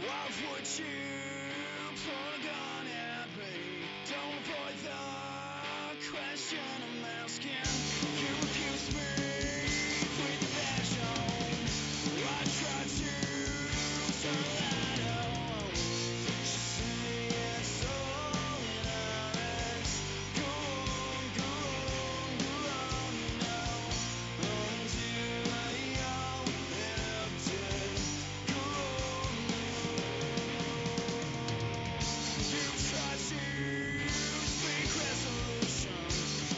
What would you pull a gun at me? Don't avoid the question I'm asking. You accuse me with the badge on. I tried to turn that on. She say it's all in our hands. Go on, go on, go on now. Until I am empty. Go on. You try to speak resolution,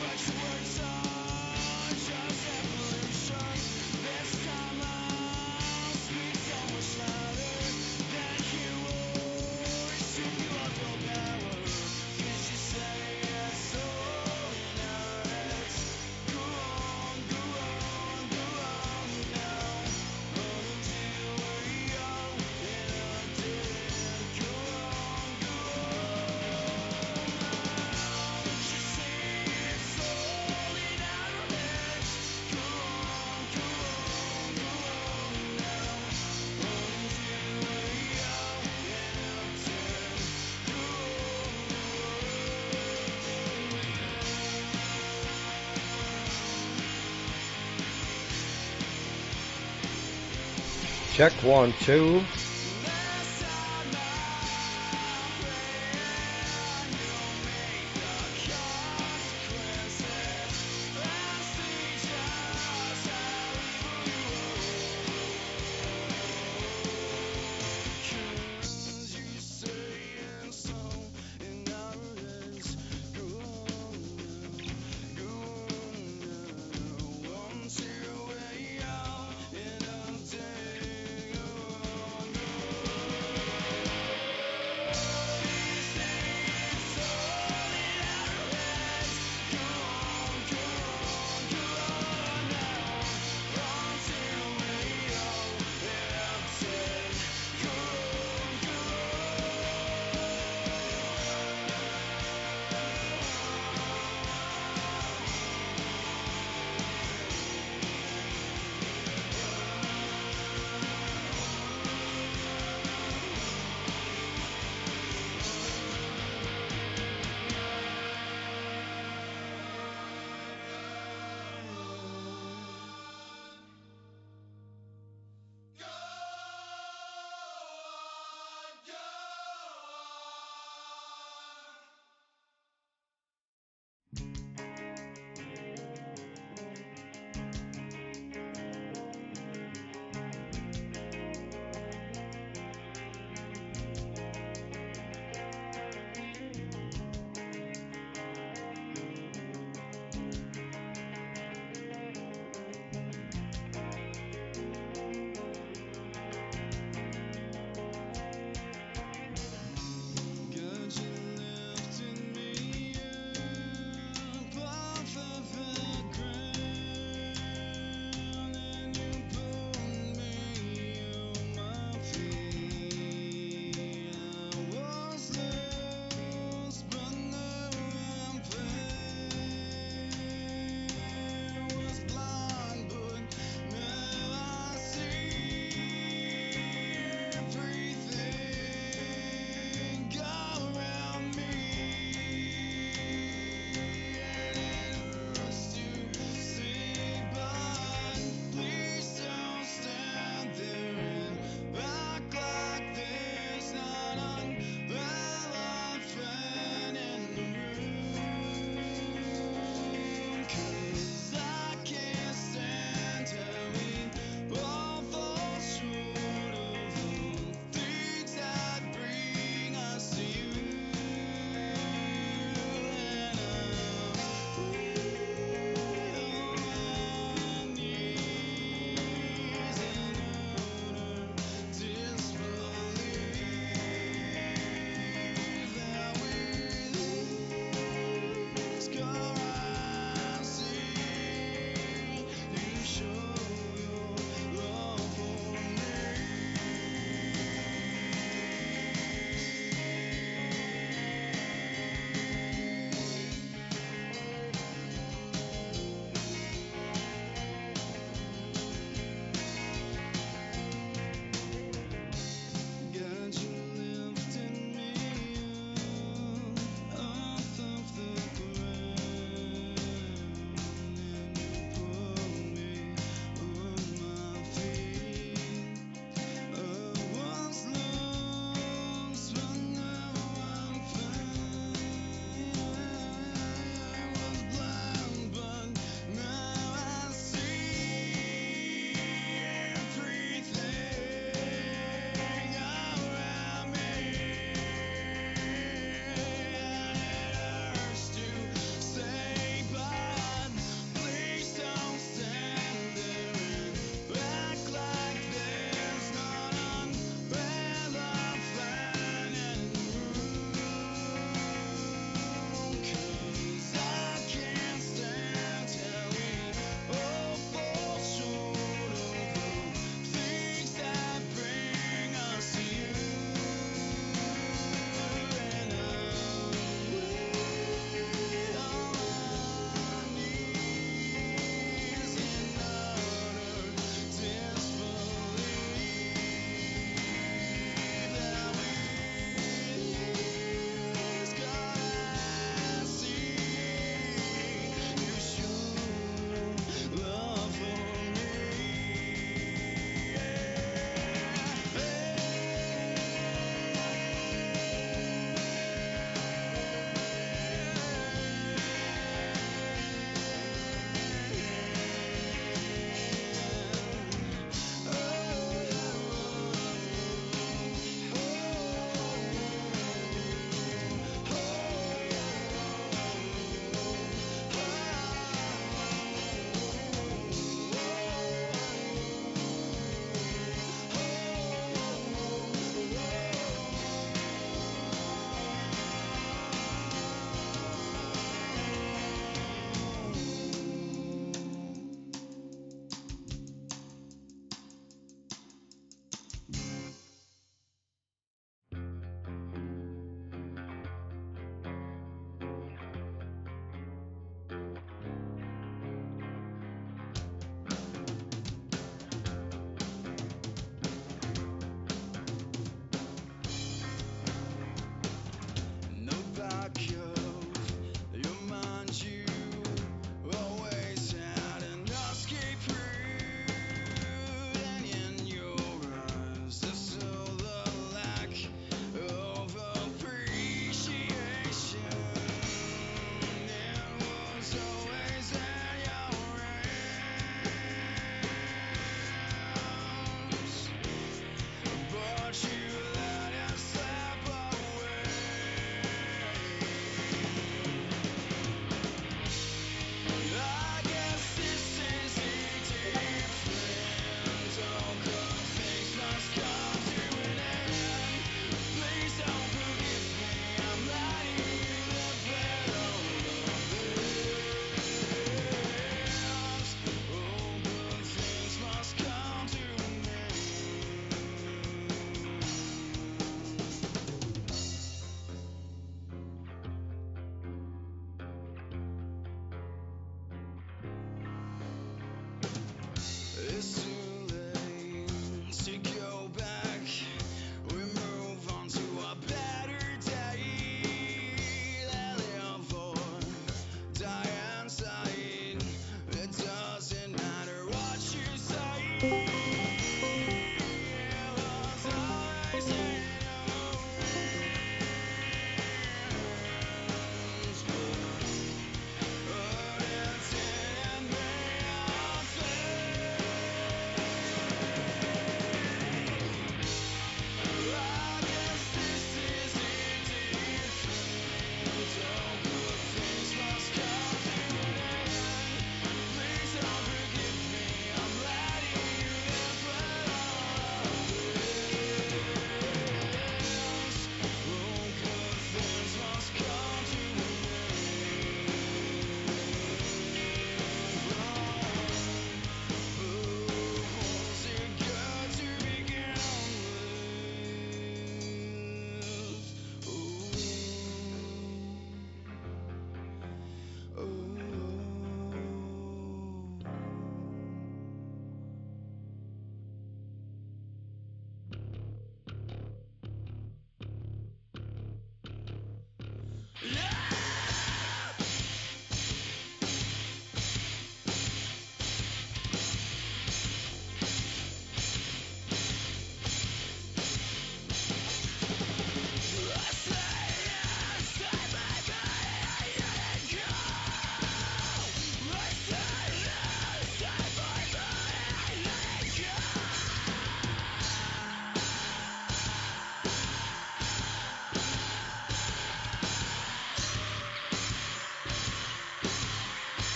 but your words are just evolution. This time I'll speak so much louder than yours. Strip you of your power, 'cause you say it's all in our heads. Go on, go on, go on now. Until we all end up dead. Go on, go on now. You say it's all in our heads. Go on, go on, go on now. Until we all end up dead. Go Check 1, 2. Last time I prayed, you'll make the consequences. Last thing just how evil you are. 'Cause you say it's all in our heads. Go on now, go on now. Until we all end up dead. Go on, go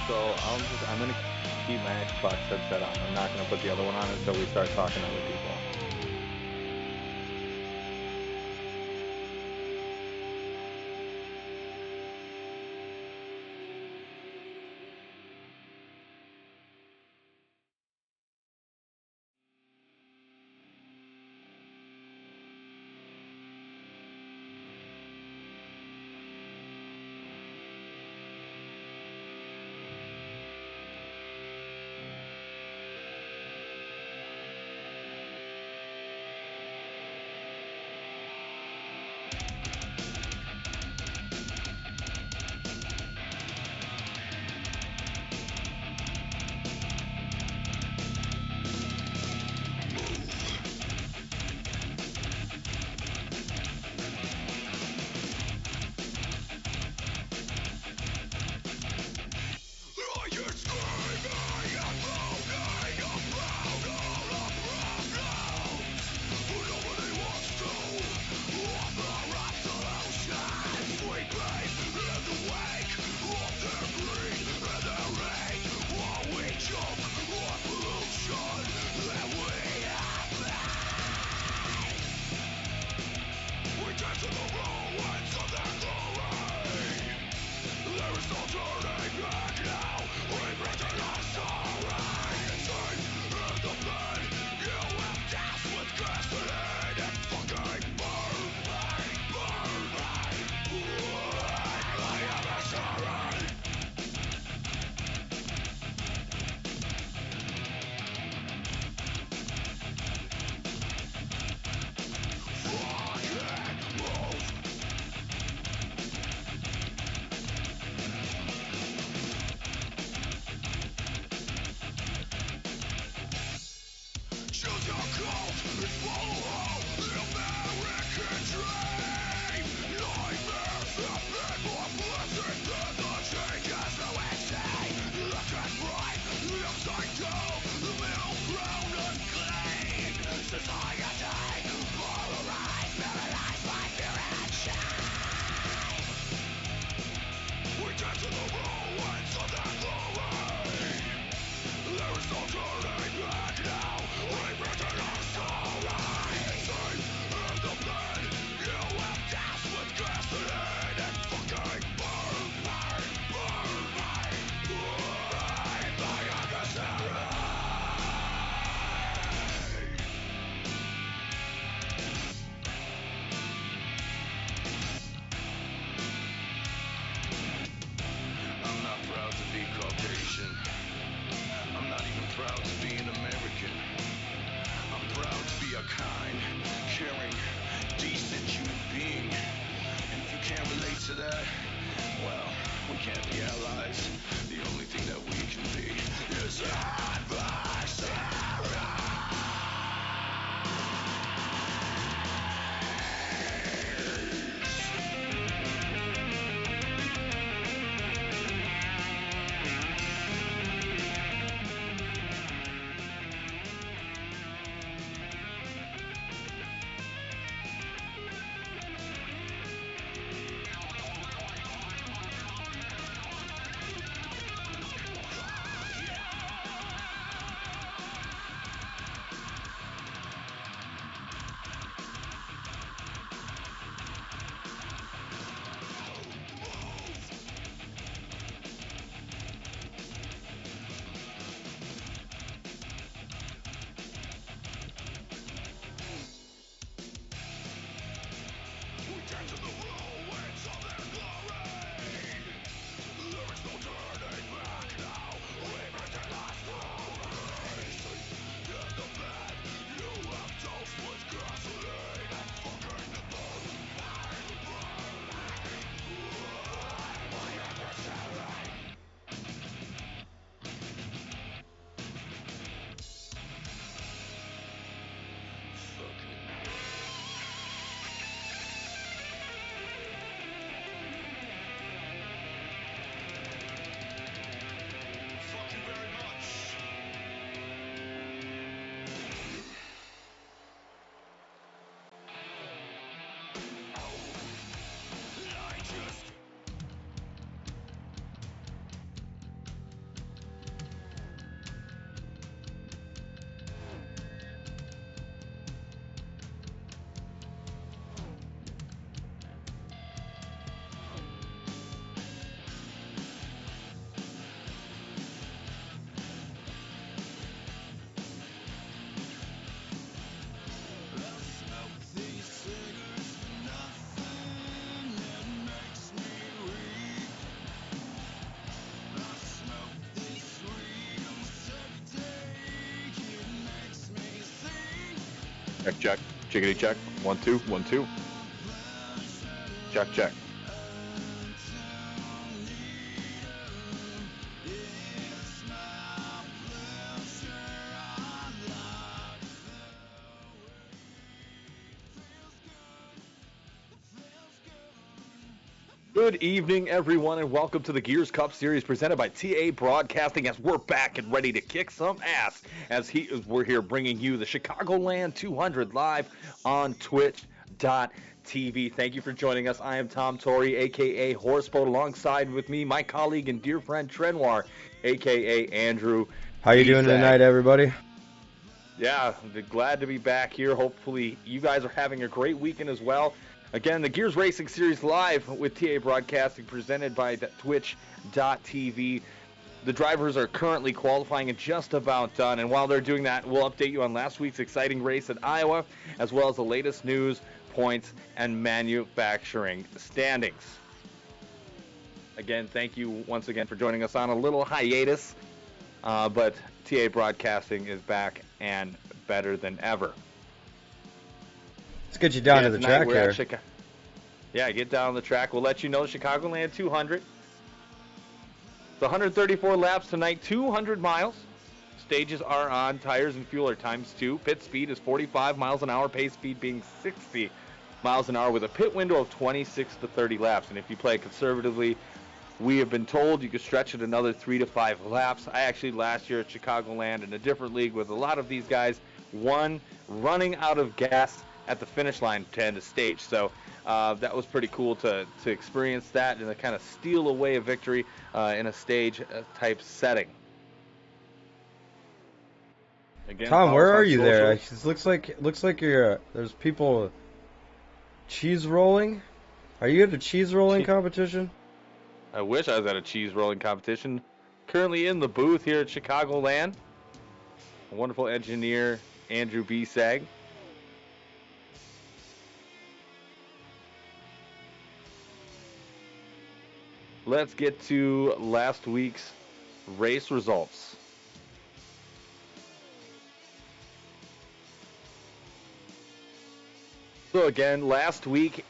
So I'm gonna keep my Xbox headset on. I'm not gonna put the other one on until we start talking to other people. Society a kind, caring, decent human being. And if you can't relate to that, well, we can't be allies. The only thing that we can be is adversaries. Check, check. Chickadee check. 1 2 1 2. Check, check. Good evening, everyone, and welcome to the Gears Cup Series presented by TA Broadcasting as we're back and ready to kick some ass we're here bringing you the Chicagoland 200 live on twitch.tv. Thank you for joining us. I am Tom Torrey, a.k.a. Horseboat, alongside with me, my colleague and dear friend Trenoir, a.k.a. Andrew. How you doing tonight, everybody? Yeah, glad to be back here. Hopefully you guys are having a great weekend as well. Again, the Gears Racing Series live with TA Broadcasting presented by twitch.tv. The drivers are currently qualifying and just about done. And while they're doing that, we'll update you on last week's exciting race at Iowa, as well as the latest news, points, and manufacturing standings. Again, thank you once again for joining us on a little hiatus. But TA Broadcasting is back and better than ever. Let's get you down to the track here. Yeah, get down on the track. We'll let you know Chicagoland 200. It's 134 laps tonight, 200 miles. Stages are on. Tires and fuel are ×2. Pit speed is 45 miles an hour. Pace speed being 60 miles an hour with a pit window of 26 to 30 laps. And if you play conservatively, we have been told you could stretch it another 3 to 5 laps. I actually last year at Chicagoland in a different league with a lot of these guys won running out of gas at the finish line to end a stage. So that was pretty cool to experience that and to kind of steal away a victory in a stage type setting. Again, Tom, where are you there? It looks like you're there's people cheese rolling. Are you at a cheese rolling competition? I wish I was at a cheese rolling competition. Currently in the booth here at Chicagoland. A wonderful engineer, Andrew B-Sag. Let's get to last week's race results. So again, last week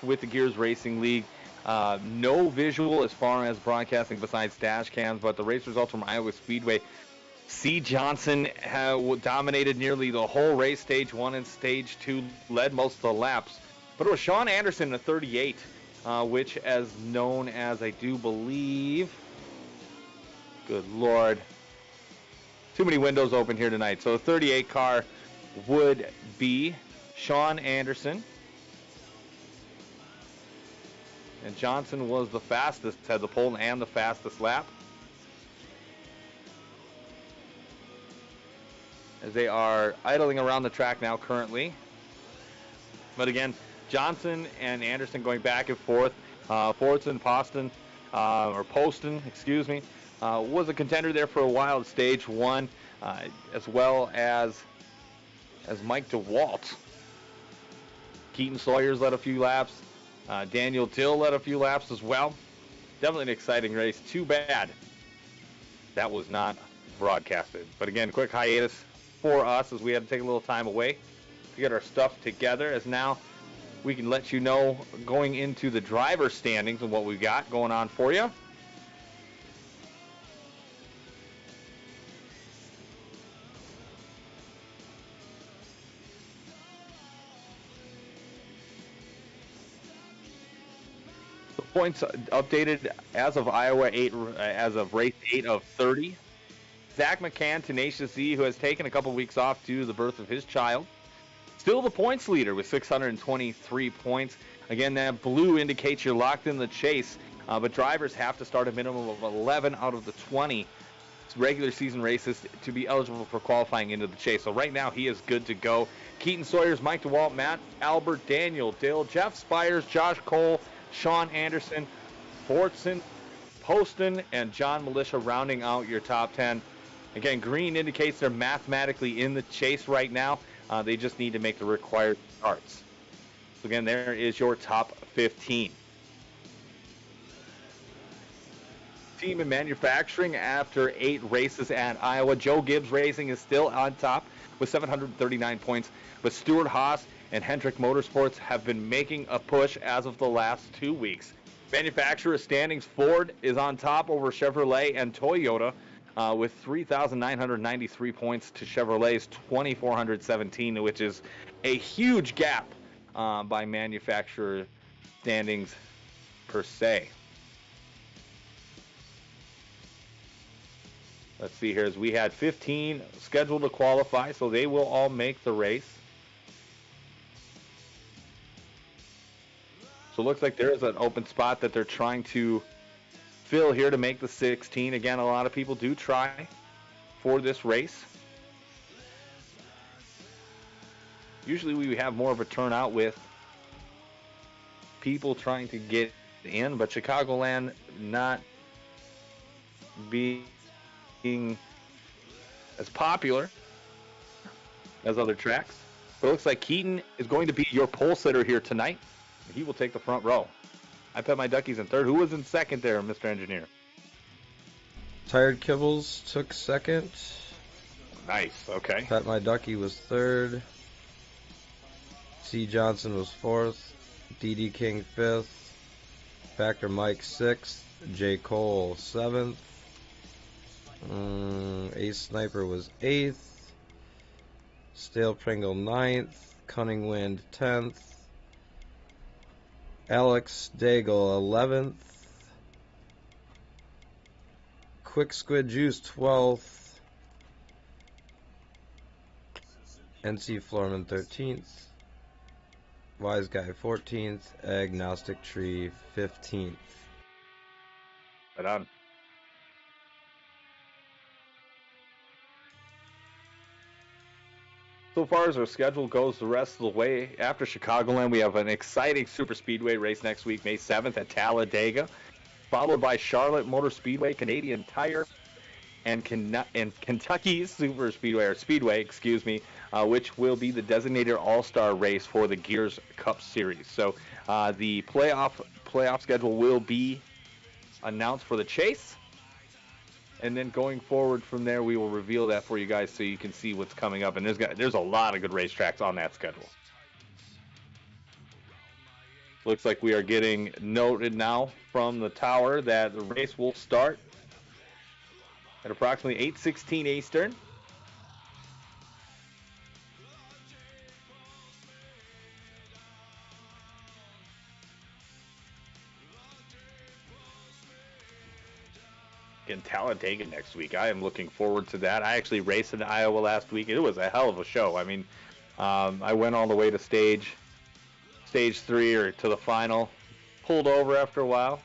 with the Gears Racing League, no visual as far as broadcasting besides dash cams, but the race results from Iowa Speedway. C. Johnson dominated nearly the whole race, stage 1 and stage 2, led most of the laps. But it was Sean Anderson in a 38, which as known as, I do believe, good Lord, too many windows open here tonight. So the 38 car would be Sean Anderson. And Johnson was the fastest, had the pole and the fastest lap. As they are idling around the track now currently. But again, Johnson and Anderson going back and forth. Poston, excuse me, was a contender there for a while at stage 1, as well as Mike DeWalt. Keaton Sawyers led a few laps. Daniel Dill led a few laps as well. Definitely an exciting race. Too bad that was not broadcasted. But again, quick hiatus for us as we had to take a little time away to get our stuff together, as now we can let you know going into the driver standings and what we've got going on for you. The points updated as of Iowa 8, as of race 8 of 30. Zach McCann, Tenacious Z, who has taken a couple weeks off due to the birth of his child, still the points leader with 623 points. Again, that blue indicates you're locked in the chase, but drivers have to start a minimum of 11 out of the 20 regular season races to be eligible for qualifying into the chase. So right now he is good to go. Keaton Sawyers, Mike DeWalt, Matt Albert, Daniel Dill, Jeff Spires, Josh Cole, Sean Anderson, Fortson, Poston, and John Militia rounding out your top 10. Again, green indicates they're mathematically in the chase right now. They just need to make the required starts. So again, there is your top 15. Team and manufacturing after 8 races at Iowa. Joe Gibbs Racing is still on top with 739 points, but Stuart Haas and Hendrick Motorsports have been making a push as of the last 2 weeks. Manufacturer standings, Ford is on top over Chevrolet and Toyota, with 3,993 points to Chevrolet's 2,417, which is a huge gap by manufacturer standings per se. Let's see here, as we had 15 scheduled to qualify, so they will all make the race. So it looks like there is an open spot that they're trying to fill here to make the 16. Again, a lot of people do try for this race. Usually we have more of a turnout with people trying to get in, but Chicagoland not being as popular as other tracks. But it looks like Keaton is going to be your pole sitter here tonight. He will take the front row. I pet my duckies in third. Who was in second there, Mr. Engineer? Tired Kibbles took second. Nice, okay. Pet My Ducky was third. C. Johnson was fourth. DD King fifth. Factor Mike sixth. J. Cole seventh. Ace Sniper was eighth. Stale Pringle ninth. Cunning Wind 10th. Alex Daigle 11th. Quick Squid Juice 12th. NC Florman 13th. Wise Guy 14th. Agnostic Tree 15th. Right on. So far as our schedule goes the rest of the way, after Chicagoland, we have an exciting super speedway race next week, May 7th at Talladega, followed by Charlotte Motor Speedway, Canadian Tire, and Kentucky Super Speedway, or Speedway, excuse me, which will be the designated all-star race for the Gears Cup Series. So the playoff schedule will be announced for the chase. And then going forward from there, we will reveal that for you guys so you can see what's coming up. And there's a lot of good racetracks on that schedule. Looks like we are getting noted now from the tower that the race will start at approximately 8:16 Eastern. In Talladega next week. I am looking forward to that. I actually raced in Iowa last week. It was a hell of a show. I mean, I went all the way to stage 3 or to the final. Pulled over after a while.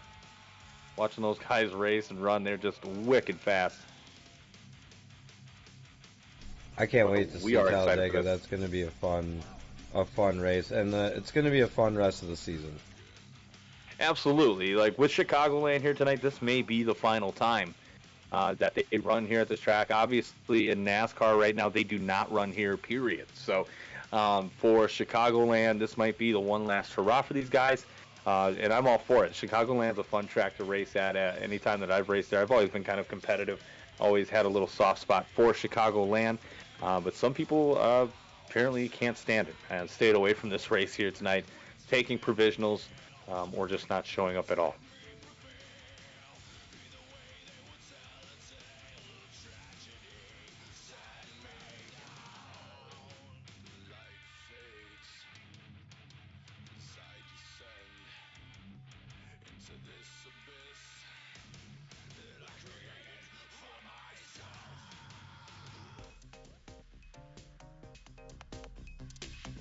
Watching those guys race and run, they're just wicked fast. I can't wait to see We are excited for Talladega. this. That's going to be a fun race, and it's going to be a fun rest of the season. Absolutely. Like with Chicagoland here tonight, this may be the final time that they run here at this track. Obviously, in NASCAR right now, they do not run here, period. So for Chicagoland, this might be the one last hurrah for these guys. And I'm all for it. Chicagoland's a fun track to race at. Anytime that I've raced there, I've always been kind of competitive. Always had a little soft spot for Chicagoland. But some people apparently can't stand it and stayed away from this race here tonight, taking provisionals or just not showing up at all.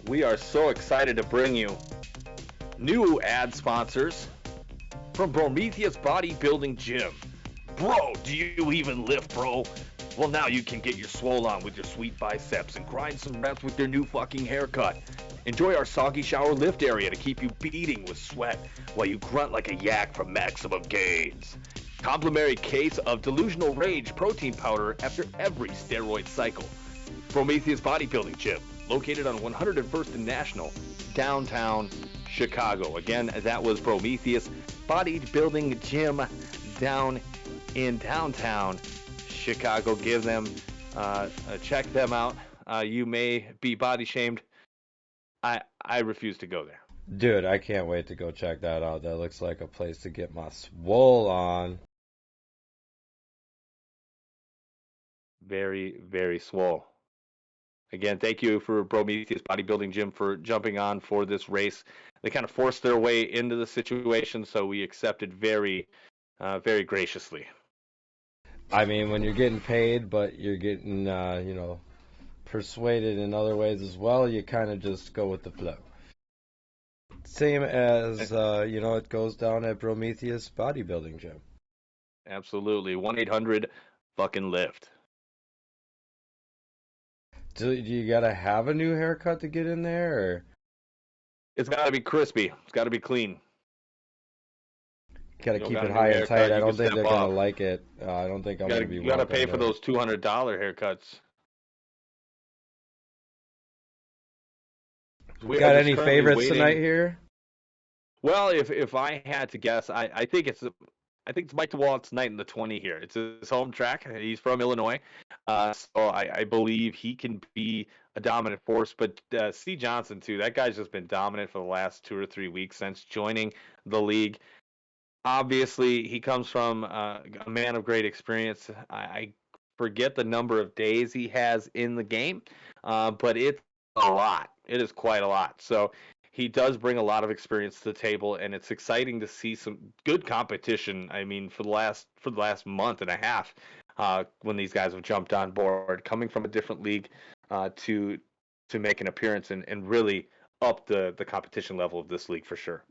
We are so excited to bring you new ad sponsors from Prometheus Bodybuilding Gym. Bro, do you even lift, bro? Well, now you can get your swole on with your sweet biceps and grind some reps with your new fucking haircut. Enjoy our soggy shower lift area to keep you beating with sweat while you grunt like a yak for maximum gains. Complimentary case of Delusional Rage protein powder after every steroid cycle. Prometheus Bodybuilding Gym, located on 101st and National, downtown Chicago. Again, that was Prometheus Bodybuilding Gym down in downtown Chicago. Give them, check them out. You may be body shamed. I refuse to go there. Dude, I can't wait to go check that out. That looks like a place to get my swole on. Very, very swole. Again, thank you for Prometheus Bodybuilding Gym for jumping on for this race. They kind of forced their way into the situation, so we accepted very, very graciously. I mean, when you're getting paid, but you're getting, persuaded in other ways as well, you kind of just go with the flow. Same as, it goes down at Prometheus Bodybuilding Gym. Absolutely. 1-800 fucking lift. Do you gotta have a new haircut to get in there, or It's got to be crispy. It's got to be clean. gotta You keep got it a new high and haircut, tight? I you don't can think step they're gonna up. like it. I don't think I'm gonna be You got to pay for welcomed. those $200 haircuts. We Got are just any currently favorites waiting. tonight here? Well, if I had to guess, I think it's Mike DeWalt's night in the 20 here. It's his home track. He's from Illinois, so I believe he can be a dominant force. But C. Johnson too. That guy's just been dominant for the last 2 or 3 weeks since joining the league. Obviously, he comes from a man of great experience. I forget the number of days he has in the game, but it's a lot. It is quite a lot. So he does bring a lot of experience to the table, and it's exciting to see some good competition. I mean, for the last month and a half, when these guys have jumped on board, coming from a different league to make an appearance and really up the competition level of this league for sure.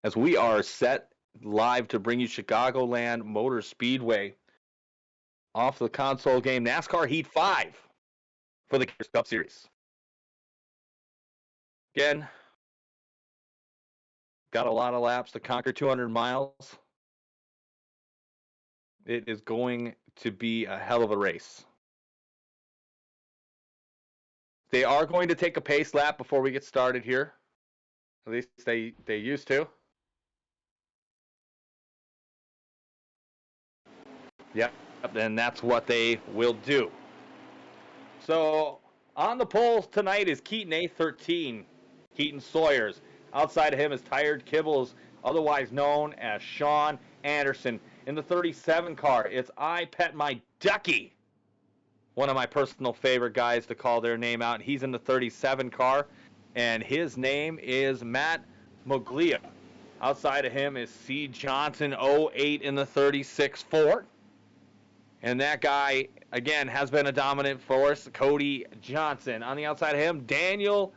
As we are set live to bring you Chicagoland Motor Speedway off the console game NASCAR Heat 5 for the Gears Cup Series. Again, got a lot of laps to conquer 200 miles. It is going to be a hell of a race. They are going to take a pace lap before we get started here. At least they used to. Yep, and that's what they will do. So on the poles tonight is Keaton A13, Keaton Sawyers. Outside of him is Tired Kibbles, otherwise known as Sean Anderson. In the 37 car, it's I Pet My Ducky, one of my personal favorite guys to call their name out. He's in the 37 car, and his name is Matt Moglia. Outside of him is C. Johnson 08 in the 36 Ford. And that guy, again, has been a dominant force, Cody Johnson. On the outside of him, Daniel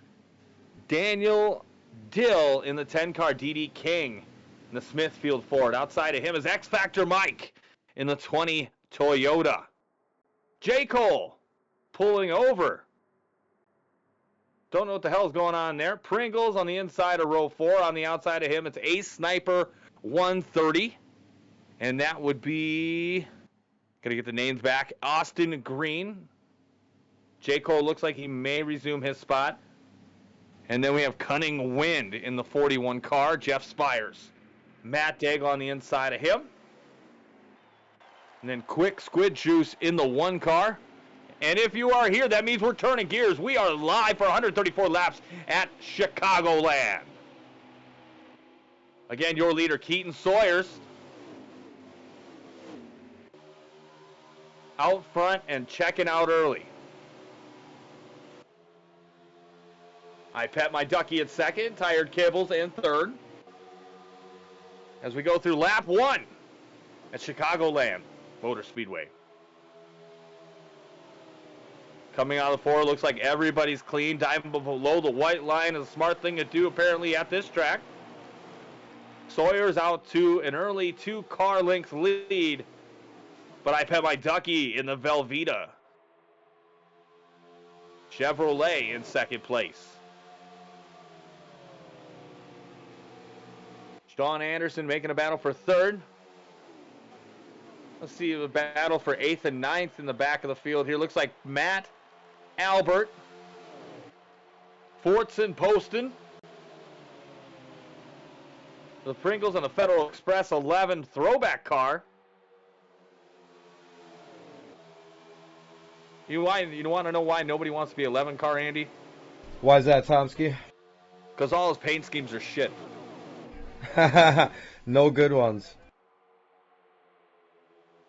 Dill in the 10 car, D.D. King in the Smithfield Ford. Outside of him is X Factor Mike in the 20 Toyota. J. Cole pulling over. Don't know what the hell's going on there. Pringles on the inside of row 4. On the outside of him, it's Ace Sniper 130. And that would be... Gonna get the names back. Austin Green. J. Cole looks like he may resume his spot. And then we have Cunning Wind in the 41 car. Jeff Spires. Matt Daigle on the inside of him. And then Quick Squid Juice in the 1 car. And if you are here, that means we're turning gears. We are live for 134 laps at Chicagoland. Again, your leader, Keaton Sawyers. Out front and checking out early. I Pet My Ducky at second, Tired Kibbles in third. As we go through lap 1 at Chicagoland Motor Speedway. Coming out of the 4, looks like everybody's clean. Diving below the white line is a smart thing to do apparently at this track. Sawyer's out to an early 2-car length lead. But I Pet My Ducky in the Velveeta. Chevrolet in second place. Sean Anderson making a battle for third. Let's see the battle for 8th and 9th in the back of the field here. Looks like Matt Albert, Fortson Poston, the Pringles and the Federal Express 11 throwback car. You want to know why nobody wants to be 11 car, Andy? Why is that, Tomsky? Because all his paint schemes are shit. No good ones.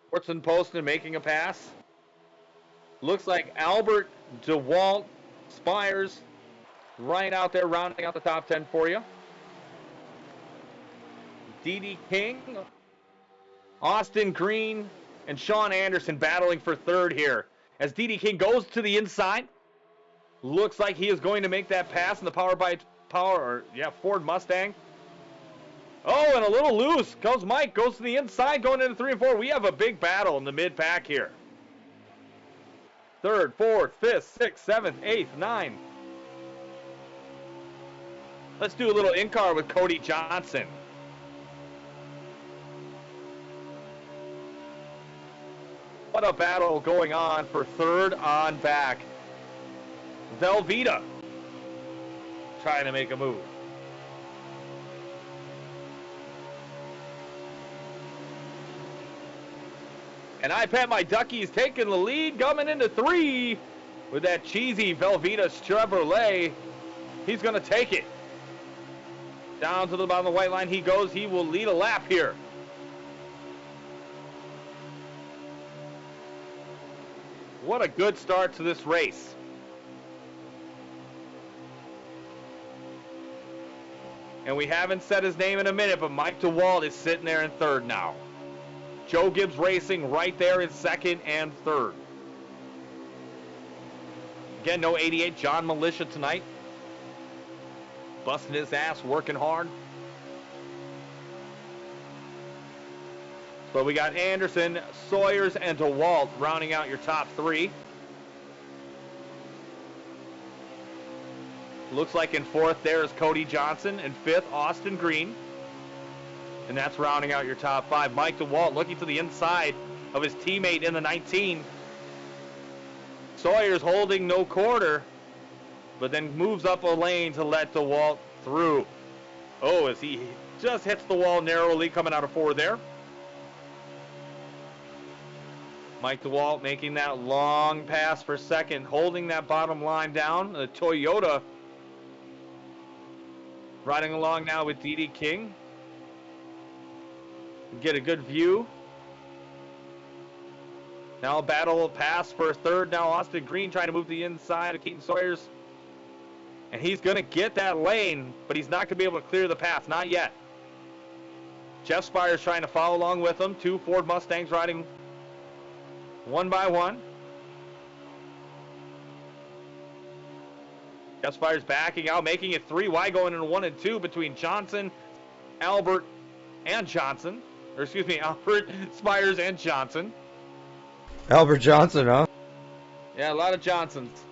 Fortson Poston making a pass. Looks like Albert, DeWalt, Spires, right out there rounding out the top 10 for you. D.D. King, Austin Green, and Sean Anderson battling for third here. As D.D. King goes to the inside, looks like he is going to make that pass in the Ford Mustang. Oh, and a little loose. Goes Mike, goes to the inside, going into 3 and 4. We have a big battle in the mid-pack here. 3rd, 4th, 5th, 6th, 7th, 8th, 9th. Let's do a little in-car with Cody Johnson. What a battle going on for third on back. Velveeta trying to make a move. And I Pet My Ducky's taking the lead, coming into 3 with that cheesy Velveeta Chevrolet. He's going to take it. Down to the bottom of the white line he goes. He will lead a lap here. What a good start to this race. And we haven't said his name in a minute, but Mike DeWalt is sitting there in third now. Joe Gibbs Racing right there in second and third. Again, no 88. John Militia tonight. Busting his ass, working hard. So we got Anderson, Sawyers, and DeWalt rounding out your top 3. Looks like in 4th there is Cody Johnson. In 5th, Austin Green. And that's rounding out your top 5. Mike DeWalt looking to the inside of his teammate in the 19. Sawyer's holding no quarter, but then moves up a lane to let DeWalt through. Oh, as he just hits the wall narrowly coming out of 4 there. Mike DeWalt making that long pass for second, holding that bottom line down. The Toyota riding along now with D.D. King. Get a good view. Now battle pass for third. Now Austin Green trying to move the inside of Keaton Sawyers. And he's going to get that lane, but he's not going to be able to clear the path. Not yet. Jeff Spires trying to follow along with him. Two Ford Mustangs riding one by one. Jeff Spires backing out, making it 3 wide, going into 1 and 2 between Johnson, Albert, and Johnson. Or excuse me, Albert, Spires, and Johnson. Albert Johnson, huh? Yeah, a lot of Johnsons.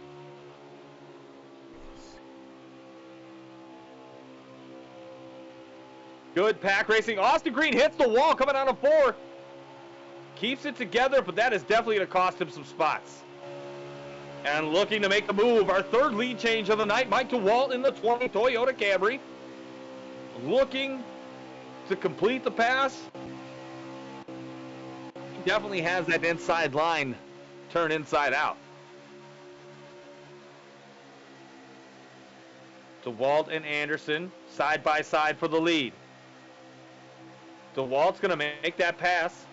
Good pack racing. Austin Green hits the wall coming out of 4. Keeps it together, but that is definitely going to cost him some spots. And looking to make the move, our third lead change of the night, Mike DeWalt in the 20 Toyota Camry. Looking to complete the pass. He definitely has that inside line turn inside out. DeWalt and Anderson side by side for the lead. DeWalt's going to make that pass.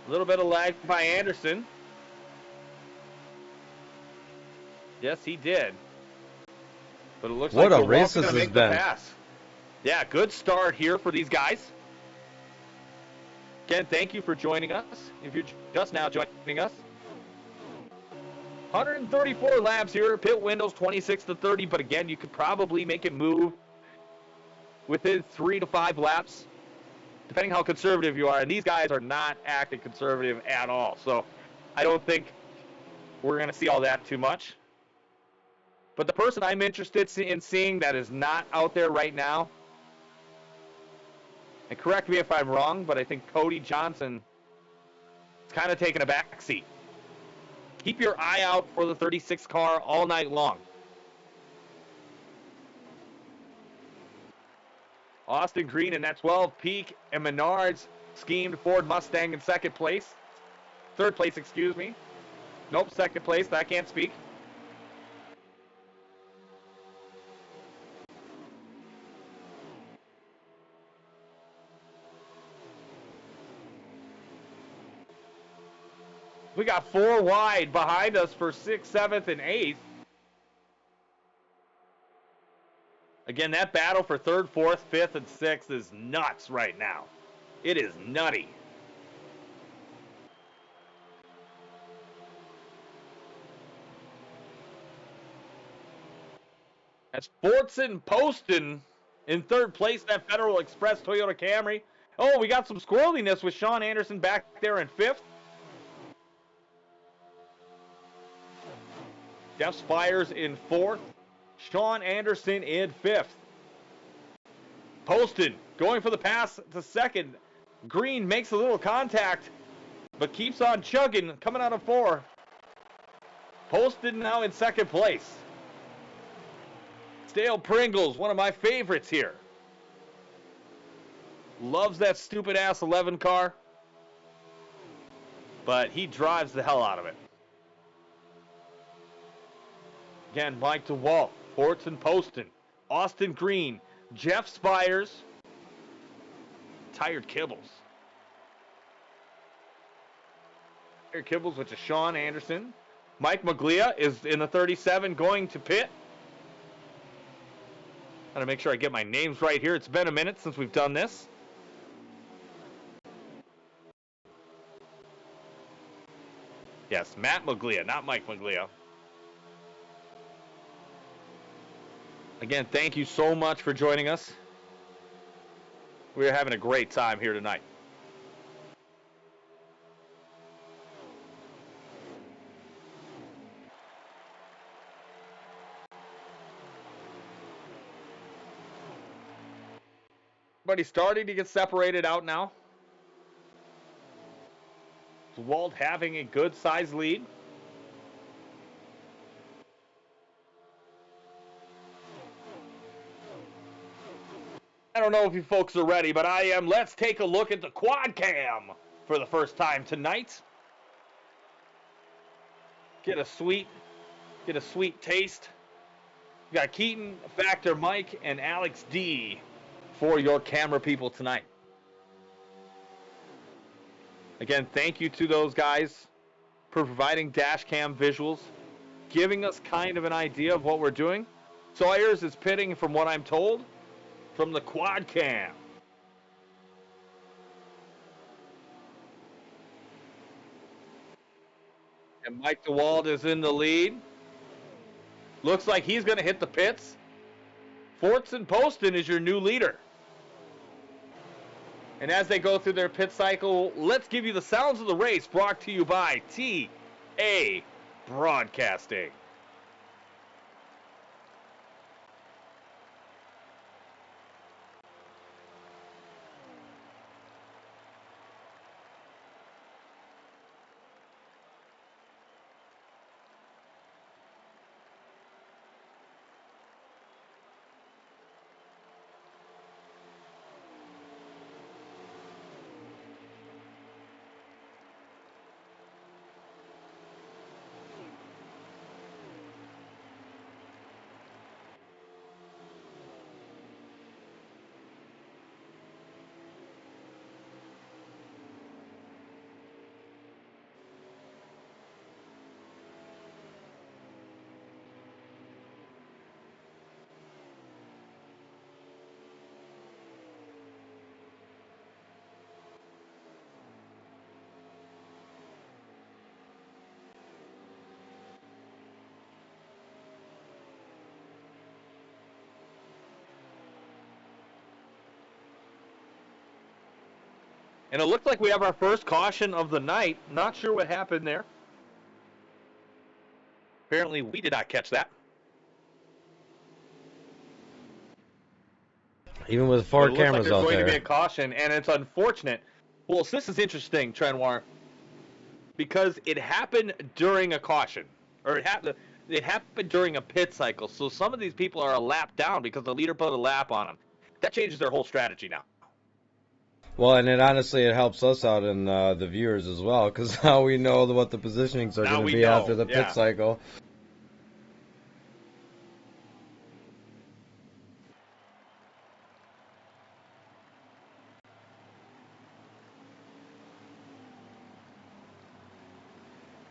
A little bit of lag by Anderson. Yes, he did. But it looks What like a race DeWalt's this going to has make the been. pass. Yeah, good start here for these guys. Again, thank you for joining us. If you're just now joining us. 134 laps here. Pit windows 26 to 30. But again, you could probably make it move within 3 to 5 laps, depending how conservative you are. And these guys are not acting conservative at all. So I don't think we're going to see all that too much. But the person I'm interested in seeing that is not out there right now, and correct me if I'm wrong, but I think Cody Johnson is kind of taking a back seat. Keep your eye out for the 36 car all night long. Austin Green in that 12 Peak and Menards schemed Ford Mustang in second place. Third place, excuse me. Nope, second place. I can't speak. We got 4 wide behind us for 6th, 7th, and 8th. Again, that battle for 3rd, 4th, 5th, and 6th is nuts right now. It is nutty. That's Fortson Poston in 3rd place, that Federal Express Toyota Camry. Oh, we got some squirreliness with Sean Anderson back there in 5th. Jeff Spires in 4th. Sean Anderson in 5th. Poston going for the pass to 2nd. Green makes a little contact, but keeps on chugging, coming out of 4. Poston now in 2nd place. Dale Pringles, one of my favorites here. Loves that stupid ass 11 car, but he drives the hell out of it. Again, Mike DeWalt, Fortson Poston, Austin Green, Jeff Spires, Tired Kibbles. Tired Kibbles, which is Sean Anderson. Mike Maglia is in the 37 going to pit. Gotta make sure I get my names right here. It's been a minute since we've done this. Yes, Matt Maglia, not Mike Maglia. Again, thank you so much for joining us. We're having a great time here tonight. Everybody's starting to get separated out now. Walt having a good size lead. I don't know if you folks are ready, but I am. Let's take a look at the quad cam for the first time tonight. Get a sweet taste. We got Keaton, Factor Mike, and Alex D for your camera people tonight. Again, thank you to those guys for providing dash cam visuals, giving us kind of an idea of what we're doing. Sawyers is pitting, from what I'm told, from the quad cam. And Mike DeWald is in the lead. Looks like he's going to hit the pits. Fortson Poston is your new leader. And as they go through their pit cycle, let's give you the sounds of the race brought to you by TA Broadcasting. And it looks like we have our first caution of the night. Not sure what happened there. Apparently, we did not catch that. Even with four But it looks like cameras there's out going to be there. a caution, and it's unfortunate. Well, this is interesting, Trenoir, because it happened during a caution, or it happened during a pit cycle. So some of these people are a lap down because the leader put a lap on them. That changes their whole strategy now. Well, and it helps us out and the viewers as well, because now we know what the positionings are Now going we to be know, after the yeah. pit cycle.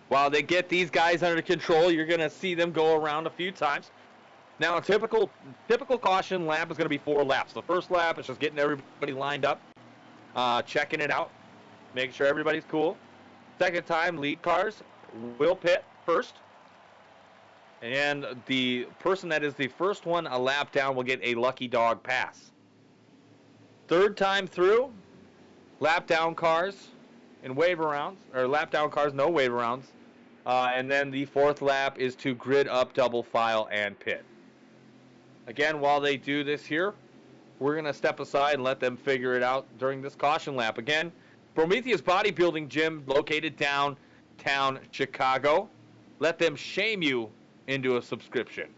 While they get these guys under control, you're going to see them go around a few times. Now, a typical caution lap is going to be 4 laps. The first lap is just getting everybody lined up, checking it out, making sure everybody's cool. Second time, lead cars will pit first. And the person that is the first one a lap down will get a lucky dog pass. Third time through, lap down cars and wave arounds, or lap down cars, no wave arounds. And then the fourth lap is to grid up, double file, and pit. Again, while they do this here, we're going to step aside and let them figure it out during this caution lap. Again, Prometheus Bodybuilding Gym located downtown Chicago. Let them shame you into a subscription.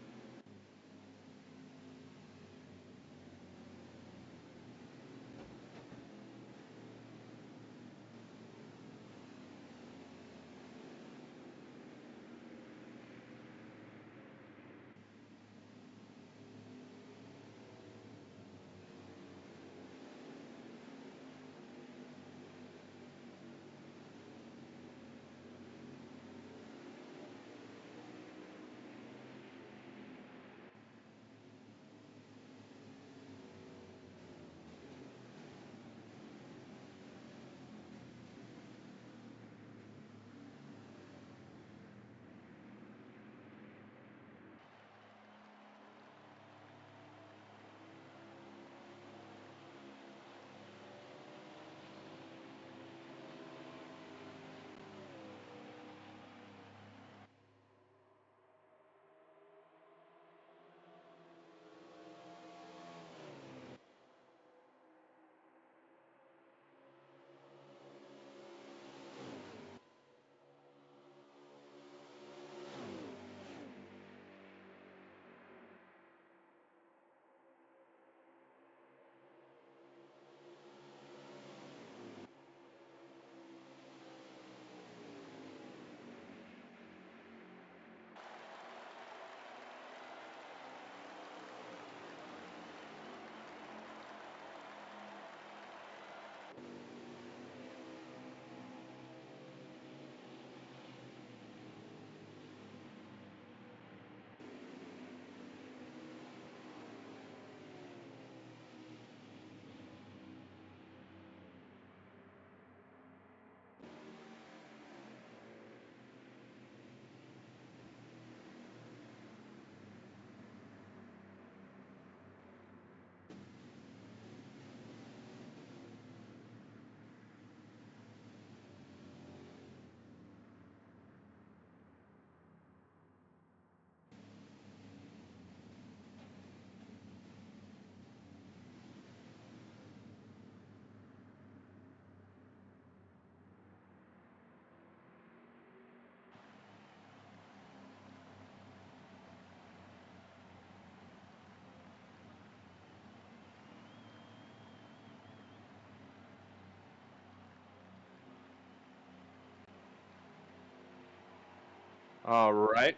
All right.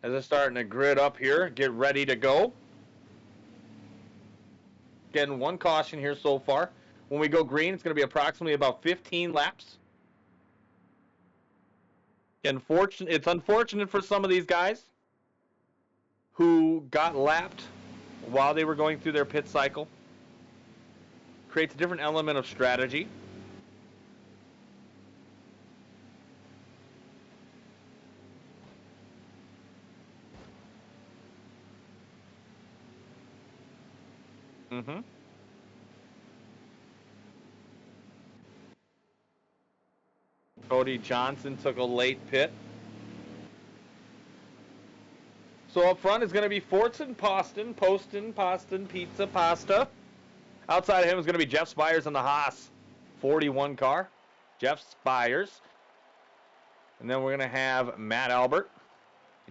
As they're starting to grid up here, get ready to go. Getting one caution here so far. When we go green, it's going to be approximately about 15 laps. It's unfortunate for some of these guys who got lapped while they were going through their pit cycle. Creates a different element of strategy. Mm-hmm. Cody Johnson took a late pit. So up front is going to be Fortson, Poston, Pizza, Pasta. Outside of him is going to be Jeff Spires in the Haas 41 car. Jeff Spires. And then we're going to have Matt Albert,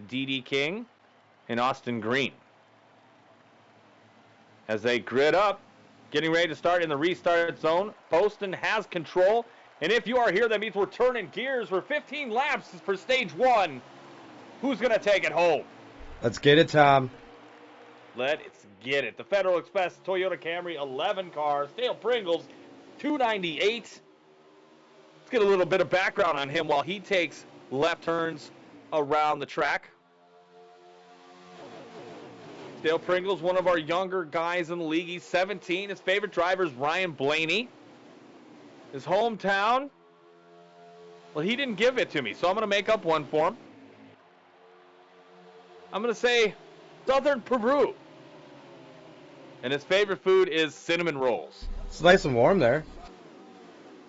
D.D. King, and Austin Green. As they grid up, getting ready to start in the restart zone. Poston has control. And if you are here, that means we're turning gears for 15 laps for stage 1. Who's going to take it home? Let's get it, Tom. Let's get it. The Federal Express Toyota Camry 11 cars. Dale Pringles 298. Let's get a little bit of background on him while he takes left turns around the track. Dale Pringles, one of our younger guys in the league. He's 17. His favorite driver is Ryan Blaney. His hometown, well, he didn't give it to me, so I'm going to make up one for him. I'm going to say Southern Peru. And his favorite food is cinnamon rolls. It's nice and warm there.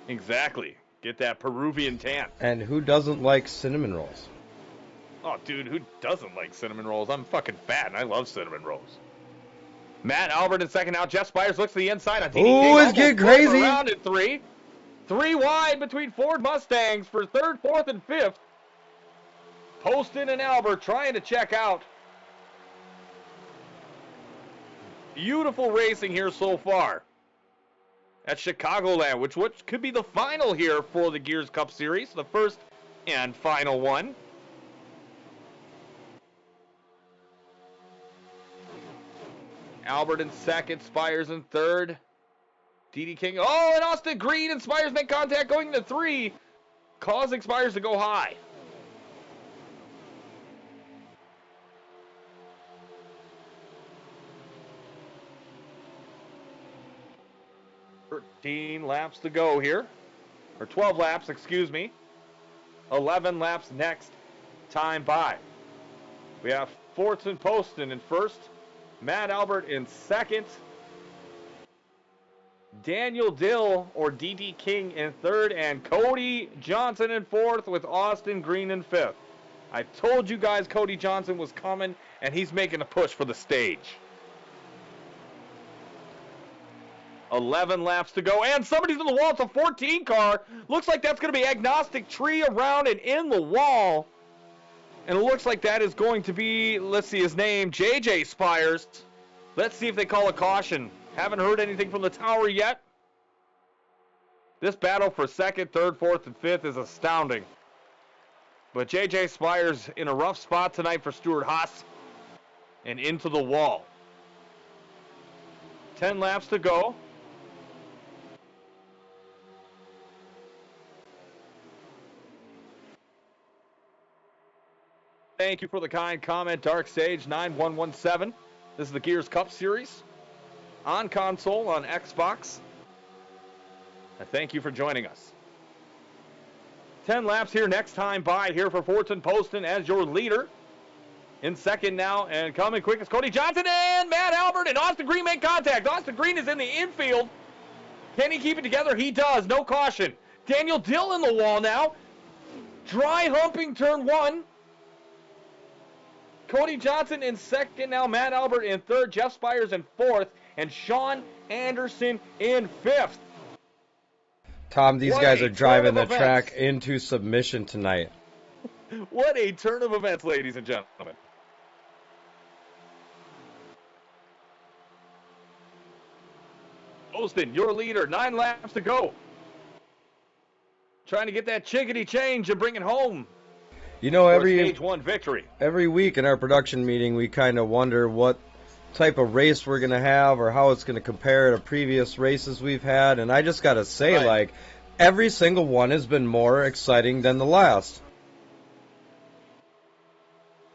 Exactly. Get that Peruvian tan. And who doesn't like cinnamon rolls? Oh, dude, who doesn't like cinnamon rolls? I'm fucking fat, and I love cinnamon rolls. Matt Albert in second now. Jeff Spires looks to the inside. Ooh, it's getting crazy. Around at 3. 3 wide between Ford Mustangs for 3rd, 4th, and 5th. Poston and Albert trying to check out. Beautiful racing here so far at Chicagoland, which could be the final here for the Gears Cup Series, the first and final one. Albert in second, Spires in third. D.D. King, oh, and Austin Green and Spires make contact going into 3, causing Spires to go high. Thirteen laps to go here, or 12 laps, excuse me. 11 laps next time by. We have Fortson Poston in first, Matt Albert in second, Daniel Dill or D.D. King in third, and Cody Johnson in fourth with Austin Green in fifth. I told you guys Cody Johnson was coming, and he's making a push for the stage. 11 laps to go, and somebody's in the wall. It's a 14 car. Looks like that's going to be agnostic tree around and in the wall. And it looks like that is going to be, let's see his name, JJ Spires. Let's see if they call a caution. Haven't heard anything from the tower yet. This battle for second, third, fourth, and fifth is astounding. But JJ Spires in a rough spot tonight for Stuart Haas. And into the wall. 10 laps to go. Thank you for the kind comment, Dark Sage 9117. This is the Gears Cup Series on console on Xbox. And thank you for joining us. 10 laps here next time by here for Fortson Poston as your leader. In second now and coming quick is Cody Johnson and Matt Albert, and Austin Green make contact. Austin Green is in the infield. Can he keep it together? He does. No caution. Daniel Dill in the wall now. Dry humping turn 1. Cody Johnson in second now. Matt Albert in third. Jeff Spires in fourth. And Sean Anderson in fifth. Tom, these guys are driving the track into submission tonight. What a turn of events, ladies and gentlemen. Poston, your leader. 9 laps to go. Trying to get that chickadee change and bring it home. You know, for a stage 1 victory. every week in our production meeting, we kind of wonder what type of race we're going to have or how it's going to compare to previous races we've had. And I just got to say, Right. like, every single one has been more exciting than the last.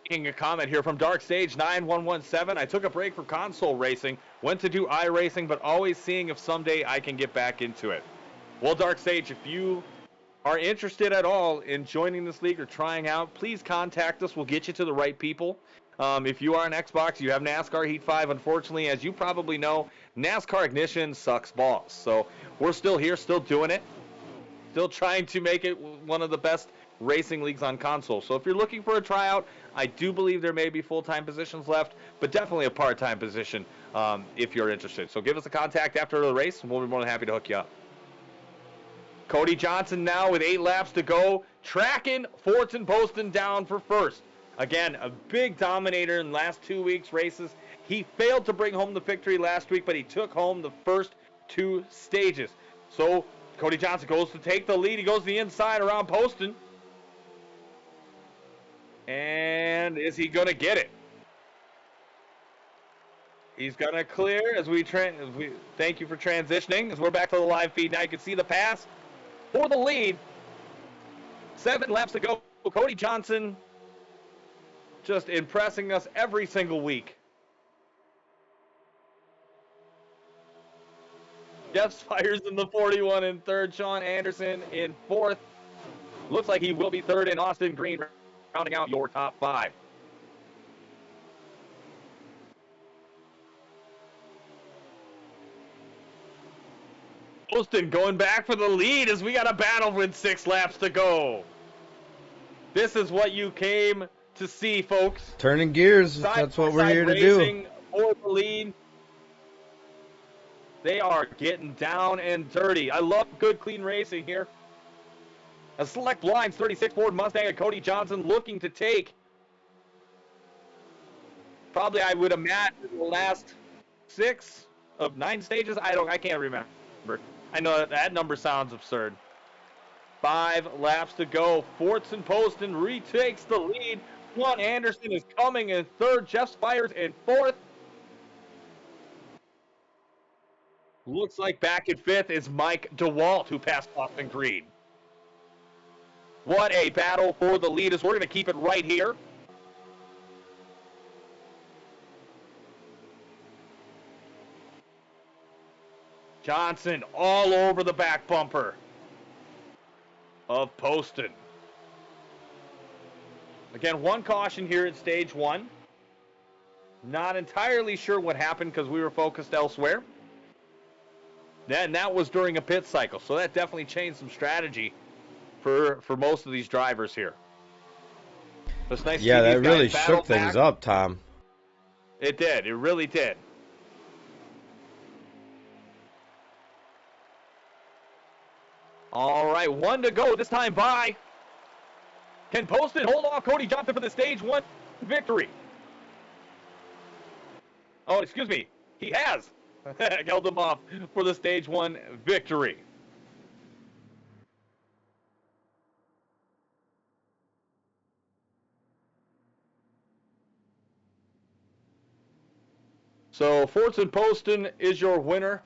Taking a comment here from Dark Stage 9117. I took a break from console racing, went to do iRacing, but always seeing if someday I can get back into it. Well, Dark Sage, if you are interested at all in joining this league or trying out, please contact us. We'll get you to the right people. If you are on Xbox, you have NASCAR Heat 5. Unfortunately, as you probably know, NASCAR Ignition sucks balls. So we're still here, still doing it, still trying to make it one of the best racing leagues on console. So if you're looking for a tryout, I do believe there may be full-time positions left, but definitely a part-time position if you're interested. So give us a contact after the race, and we'll be more than happy to hook you up. Cody Johnson now with 8 laps to go, tracking Fortson Poston down for first. Again, a big dominator in the last 2 weeks' races. He failed to bring home the victory last week, but he took home the first 2 stages. So Cody Johnson goes to take the lead. He goes to the inside around Poston. And is he going to get it? He's going to clear as we thank you for transitioning. As we're back to the live feed now, you can see the pass for the lead. 7 laps to go. Cody Johnson just impressing us every single week. Jeff Spires in the 41 in third. Sean Anderson in fourth. Looks like he will be third in Austin Green, rounding out your top 5. Poston going back for the lead as we got a battle with 6 laps to go. This is what you came to see, folks. Turning gears, that's what we're here to do. For the lead. They are getting down and dirty. I love good, clean racing here. A select blinds 36 Ford Mustang and Cody Johnson looking to take probably, I would imagine, the last 6 of 9 stages. I can't remember. I know that number sounds absurd. 5 laps to go. Fortson Poston retakes the lead. Sean Anderson is coming in third. Jeff Spires in fourth. Looks like back in fifth is Mike DeWalt, who passed Austin Green. What a battle for the lead, as we're going to keep it right here. Johnson all over the back bumper of Poston. Again, 1 caution here at stage 1. Not entirely sure what happened because we were focused elsewhere. And that was during a pit cycle, so that definitely changed some strategy for most of these drivers here. It's nice to see that these really guys shook battle things back. up, Tom. It did. It really did. All right, 1 to go this time by. Can Poston hold off Cody Johnson for the stage 1 victory? Oh, excuse me. He has held him off for the stage 1 victory. So Fortson Poston is your winner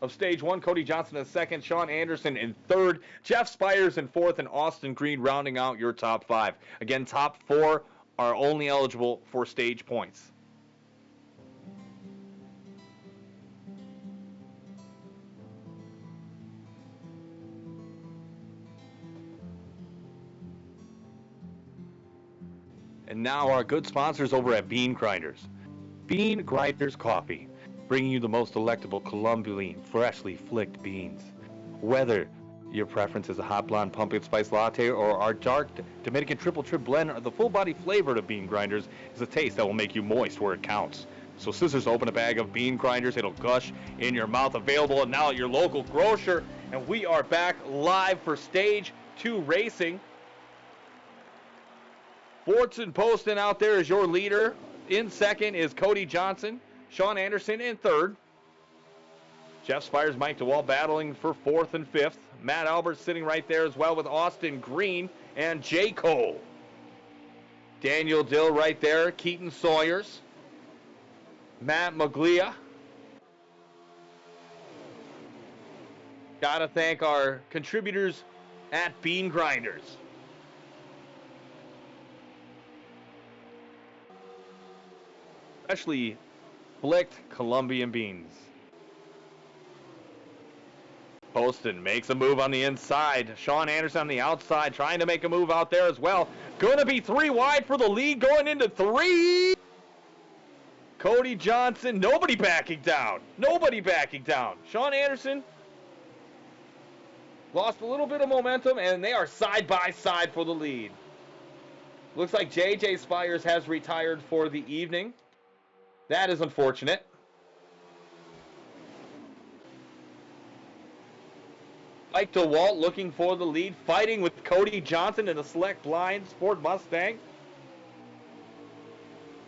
of stage 1. Cody Johnson in second, Sean Anderson in third, Jeff Spires in fourth, and Austin Green rounding out your top 5. Again, top 4 are only eligible for stage points. And now our good sponsors over at Bean Grinders. Bean Grinders Coffee, bringing you the most delectable Colombian, freshly flicked beans. Whether your preference is a hot blonde pumpkin spice latte or our dark Dominican triple trip blend, or the full body flavor of Bean Grinders is a taste that will make you moist where it counts. So scissors open a bag of Bean Grinders, it'll gush in your mouth. Available now at your local grocer. And we are back live for stage 2 racing. Fortson Poston out there is your leader. In second is Cody Johnson. Sean Anderson in third. Jeff Spires, Mike DeWalt battling for fourth and fifth. Matt Albert sitting right there as well with Austin Green and J. Cole. Daniel Dill right there. Keaton Sawyers. Matt Maglia. Gotta thank our contributors at Bean Grinders. Especially Flicked Colombian beans. Poston makes a move on the inside. Sean Anderson on the outside trying to make a move out there as well. Going to be 3 wide for the lead going into 3. Cody Johnson, nobody backing down. Nobody backing down. Sean Anderson lost a little bit of momentum, and they are side by side for the lead. Looks like JJ Spires has retired for the evening. That is unfortunate. Mike DeWalt looking for the lead, fighting with Cody Johnson in the Select Blinds Ford Mustang.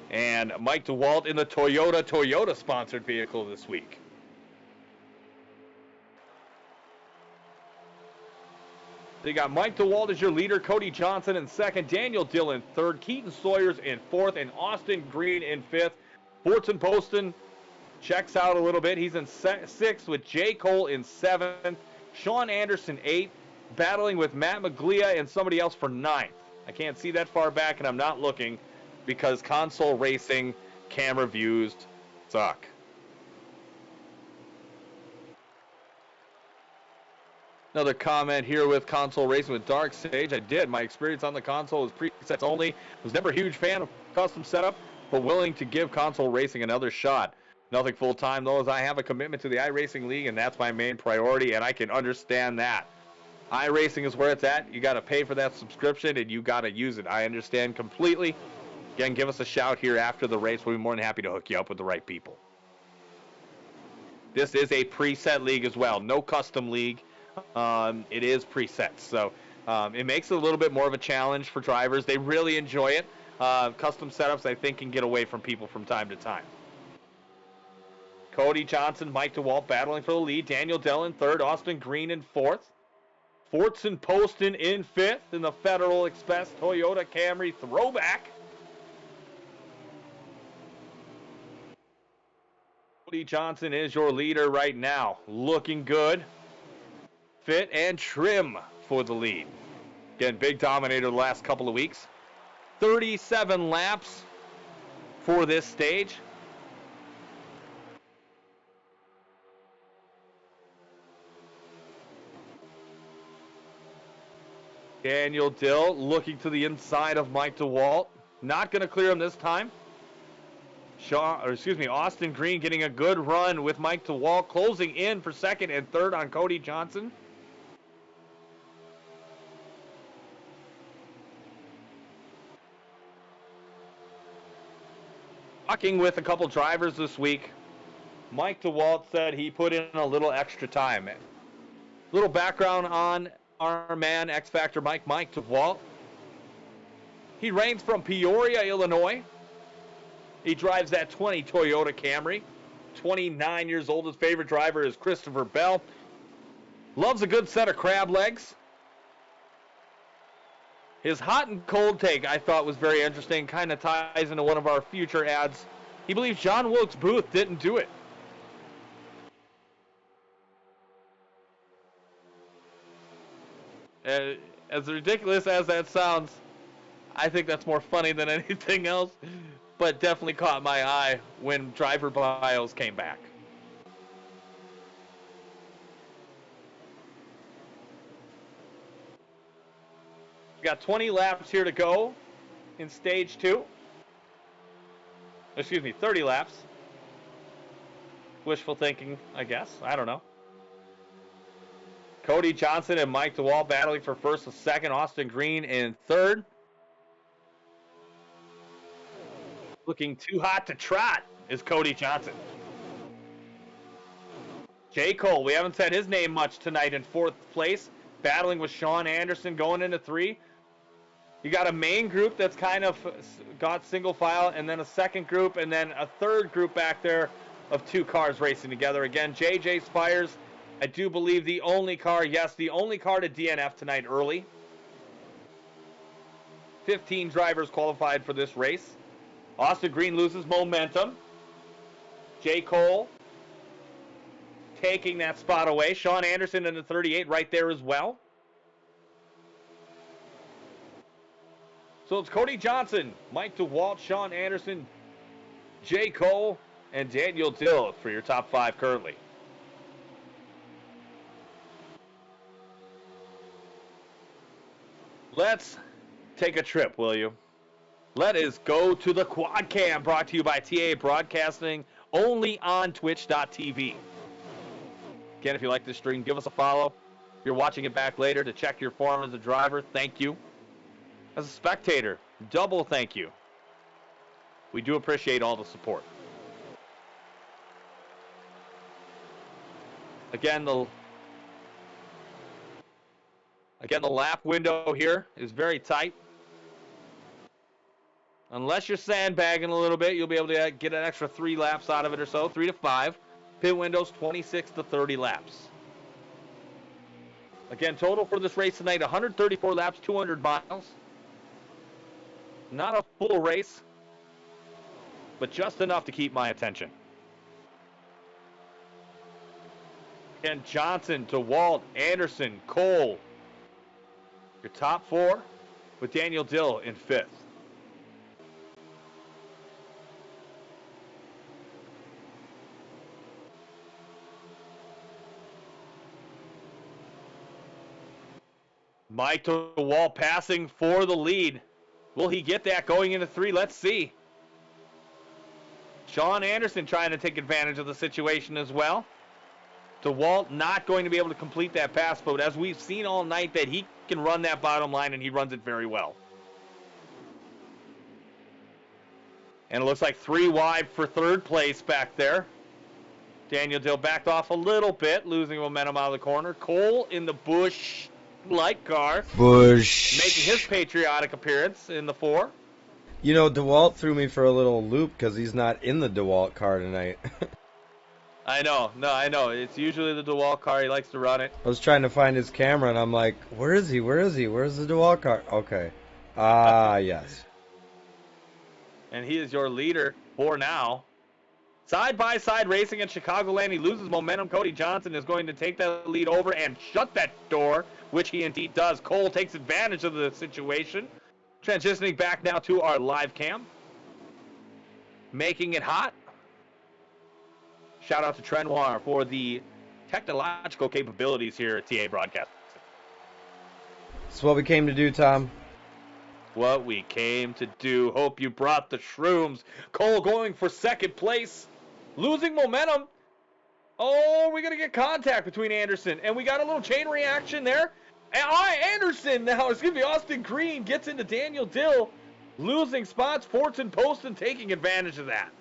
And Mike DeWalt in the Toyota sponsored vehicle this week. They got Mike DeWalt as your leader, Cody Johnson in second, Daniel Dill in third, Keaton Sawyers in fourth, and Austin Green in fifth. Fortson Poston checks out a little bit. He's in sixth with J. Cole in seventh, Sean Anderson eighth, battling with Matt Maglia and somebody else for ninth. I can't see that far back, and I'm not looking because console racing camera views suck. Another comment here with console racing with Dark Sage. I did. My experience on the console is presets only. Was never a huge fan of custom setup, but willing to give console racing another shot. Nothing full time though, as I have a commitment to the iRacing League, and that's my main priority, and I can understand that. iRacing is where it's at. You got to pay for that subscription, and you got to use it. I understand completely. Again, give us a shout here after the race. We'll be more than happy to hook you up with the right people. This is a preset league as well. No custom league. It is presets, so it makes it a little bit more of a challenge for drivers. They really enjoy it. Custom setups, I think, can get away from people from time to time. Cody Johnson, Mike DeWalt battling for the lead. Daniel Dill in third, Austin Green in fourth. Fortson Poston in fifth in the Federal Express Toyota Camry Throwback. Cody Johnson is your leader right now. Looking good. Fit and trim for the lead. Again, big dominator the last couple of weeks. 37 laps for this stage. Daniel Dill looking to the inside of Mike DeWalt. Not going to clear him this time. Austin Green getting a good run with Mike DeWalt, closing in for second and third on Cody Johnson. Talking with a couple drivers this week, Mike DeWalt said he put in a little extra time. Little background on our man, X Factor Mike DeWalt. He reigns from Peoria, Illinois. He drives that 20 Toyota Camry. 29 years old. His favorite driver is Christopher Bell. Loves a good set of crab legs. His hot and cold take, I thought, was very interesting. Kind of ties into one of our future ads. He believes John Wilkes Booth didn't do it. As ridiculous as that sounds, I think that's more funny than anything else. But definitely caught my eye when driver bios came back. We got 20 laps here to go in stage 2. Excuse me, 30 laps. Wishful thinking, I guess. I don't know. Cody Johnson and Mike DeWalt battling for first and second. Austin Green in third. Looking too hot to trot is Cody Johnson. J. Cole, we haven't said his name much tonight, in fourth place. Battling with Sean Anderson going into 3. You got a main group that's kind of got single file, and then a second group, and then a third group back there of 2 cars racing together. Again, JJ Spires, I do believe the only car, yes, the only car to DNF tonight early. 15 drivers qualified for this race. Austin Green loses momentum. J. Cole taking that spot away. Sean Anderson in the 38 right there as well. So it's Cody Johnson, Mike DeWalt, Sean Anderson, J. Cole, and Daniel Dill for your top 5 currently. Let's take a trip, will you? Let us go to the Quad Cam, brought to you by TA Broadcasting, only on twitch.tv. Again, if you like this stream, give us a follow. If you're watching it back later to check your form as a driver, thank you. As a spectator, double thank you. We do appreciate all the support. Again, the lap window here is very tight. Unless you're sandbagging a little bit, you'll be able to get an extra 3 laps out of it or so, 3 to 5. Pit window's 26 to 30 laps. Again, total for this race tonight, 134 laps, 200 miles. Not a full race, but just enough to keep my attention. Again, Johnson, DeWalt, Anderson, Cole. Your top 4 with Daniel Dill in 5th. Mike DeWalt passing for the lead. Will he get that going into 3? Let's see. Sean Anderson trying to take advantage of the situation as well. DeWalt not going to be able to complete that pass, but as we've seen all night that he can run that bottom line, and he runs it very well. And it looks like 3 wide for 3rd place back there. Daniel Dill backed off a little bit, losing momentum out of the corner. Cole in the Busch light car. Busch. Making his patriotic appearance in the 4. You know, DeWalt threw me for a little loop because he's not in the DeWalt car tonight. I know. No, I know. It's usually the DeWalt car. He likes to run it. I was trying to find his camera, and I'm like, where is he? Where is he? Where's the DeWalt car? Okay. Yes. And he is your leader for now. Side-by-side racing at Chicagoland. He loses momentum. Cody Johnson is going to take that lead over and shut that door, which he indeed does. Cole takes advantage of the situation. Transitioning back now to our live cam. Making it hot. Shout out to Trenoir for the technological capabilities here at TA Broadcast. It's what we came to do, Tom. What we came to do. Hope you brought the shrooms. Cole going for 2nd place. Losing momentum. Oh, we're going to get contact between Anderson. And we got a little chain reaction there. And Anderson now, Austin Green gets into Daniel Dill. Losing spots. Fortune Poston taking advantage of that.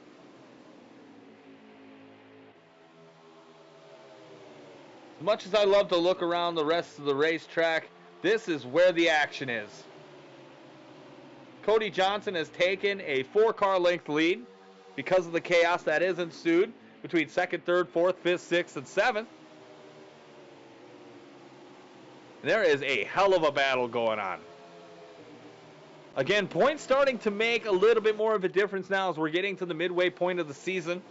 As much as I love to look around the rest of the racetrack, this is where the action is. Cody Johnson has taken a 4-car length lead because of the chaos that is ensued between 2nd, 3rd, 4th, 5th, 6th, and 7th. There is a hell of a battle going on. Again, points starting to make a little bit more of a difference now as we're getting to the midway point of the season.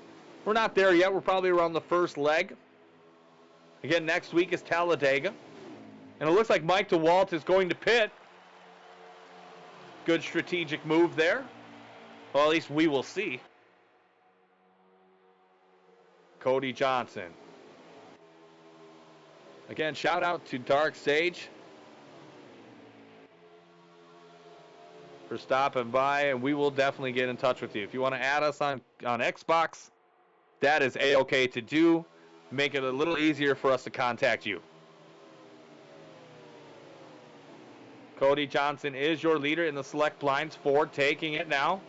We're not there yet. We're probably around the 1st leg. Again, next week is Talladega. And it looks like Mike DeWalt is going to pit. Good strategic move there. Well, at least we will see. Cody Johnson. Again, shout out to Dark Sage for stopping by, and we will definitely get in touch with you. If you want to add us on Xbox, that is A-okay to do. Make it a little easier for us to contact you. Cody Johnson is your leader in the select blinds. Ford taking it now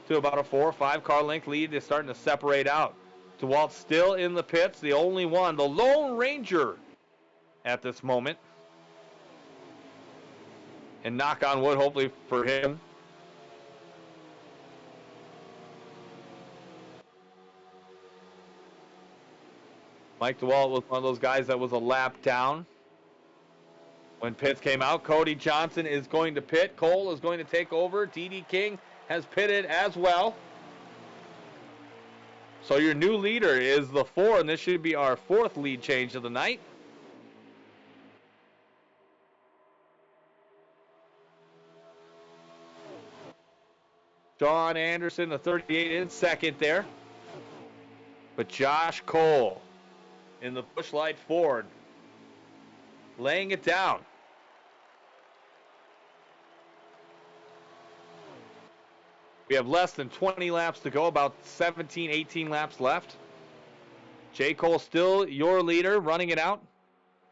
to about a 4 or 5 car length lead. They're starting to separate out. DeWalt still in the pits, the only one, the Lone Ranger at this moment. And knock on wood, hopefully for him. Mike DeWalt was one of those guys that was a lap down. When pits came out, Cody Johnson is going to pit. Cole is going to take over. D.D. King has pitted as well. So your new leader is the 4, and this should be our 4th lead change of the night. John Anderson, the 38, in second there. But Josh Cole in the Busch Light Ford, laying it down. We have less than 20 laps to go, about 17, 18 laps left. J. Cole still your leader, running it out.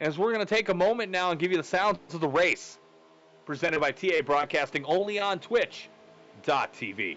As we're going to take a moment now and give you the sounds of the race, presented by TA Broadcasting, only on Twitch.tv.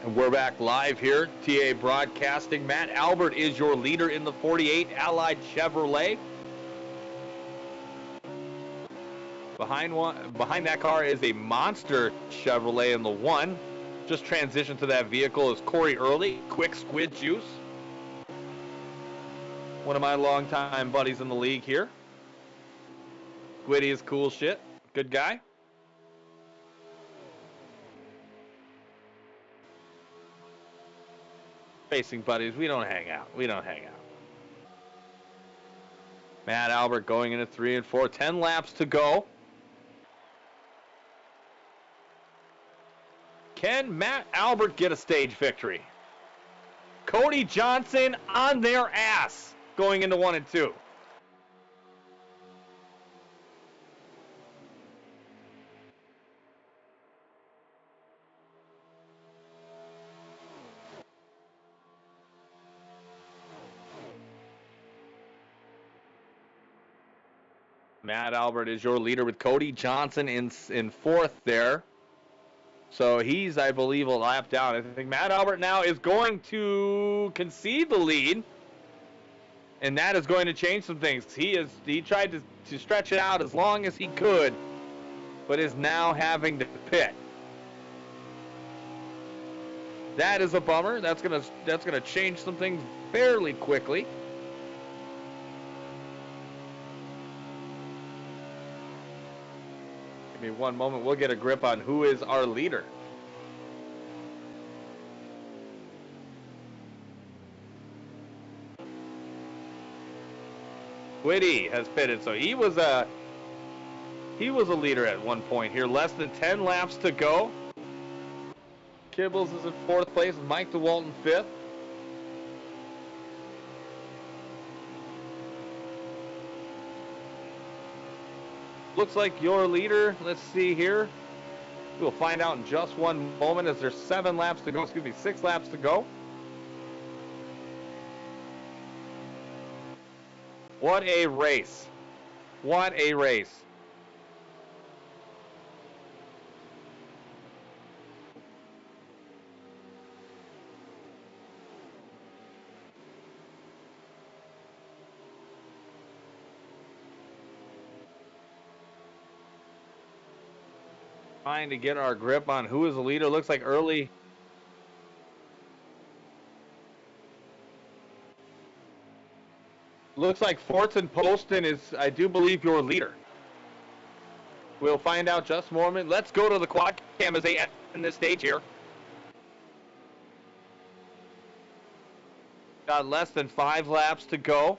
And we're back live here, TA Broadcasting. Matt Albert is your leader in the 48 Allied Chevrolet. Behind that car is a Monster Chevrolet in the 1. Just transitioned to that vehicle is Corey Early, Quick Squid Juice. One of my longtime buddies in the league here. Squiddy is cool shit. Good guy. Racing buddies, we don't hang out. Matt Albert going into 3 and 4. 10 laps to go. Can Matt Albert get a stage victory? Cody Johnson on their ass going into 1 and 2. Matt Albert is your leader with Cody Johnson in fourth there. So he's, I believe, a lap down. I think Matt Albert now is going to concede the lead, and that is going to change some things. He tried to stretch it out as long as he could, but is now having to pit. That is a bummer. That's gonna change some things fairly quickly. Give me one moment. We'll get a grip on who is our leader. Whitty has pitted, so he was a leader at one point here. Less than 10 laps to go. Kibbles is in fourth place, Mike DeWalt in fifth. Looks like your leader, let's see here. We'll find out in just one moment as there's 7 laps to go, 6 laps to go. What a race. What a race. Trying to get our grip on who is the leader. Looks like early. Looks like Fortson Poston is, I do believe, your leader. We'll find out just a moment. Let's go to the quad cam as they end this stage here. Got less than 5 laps to go.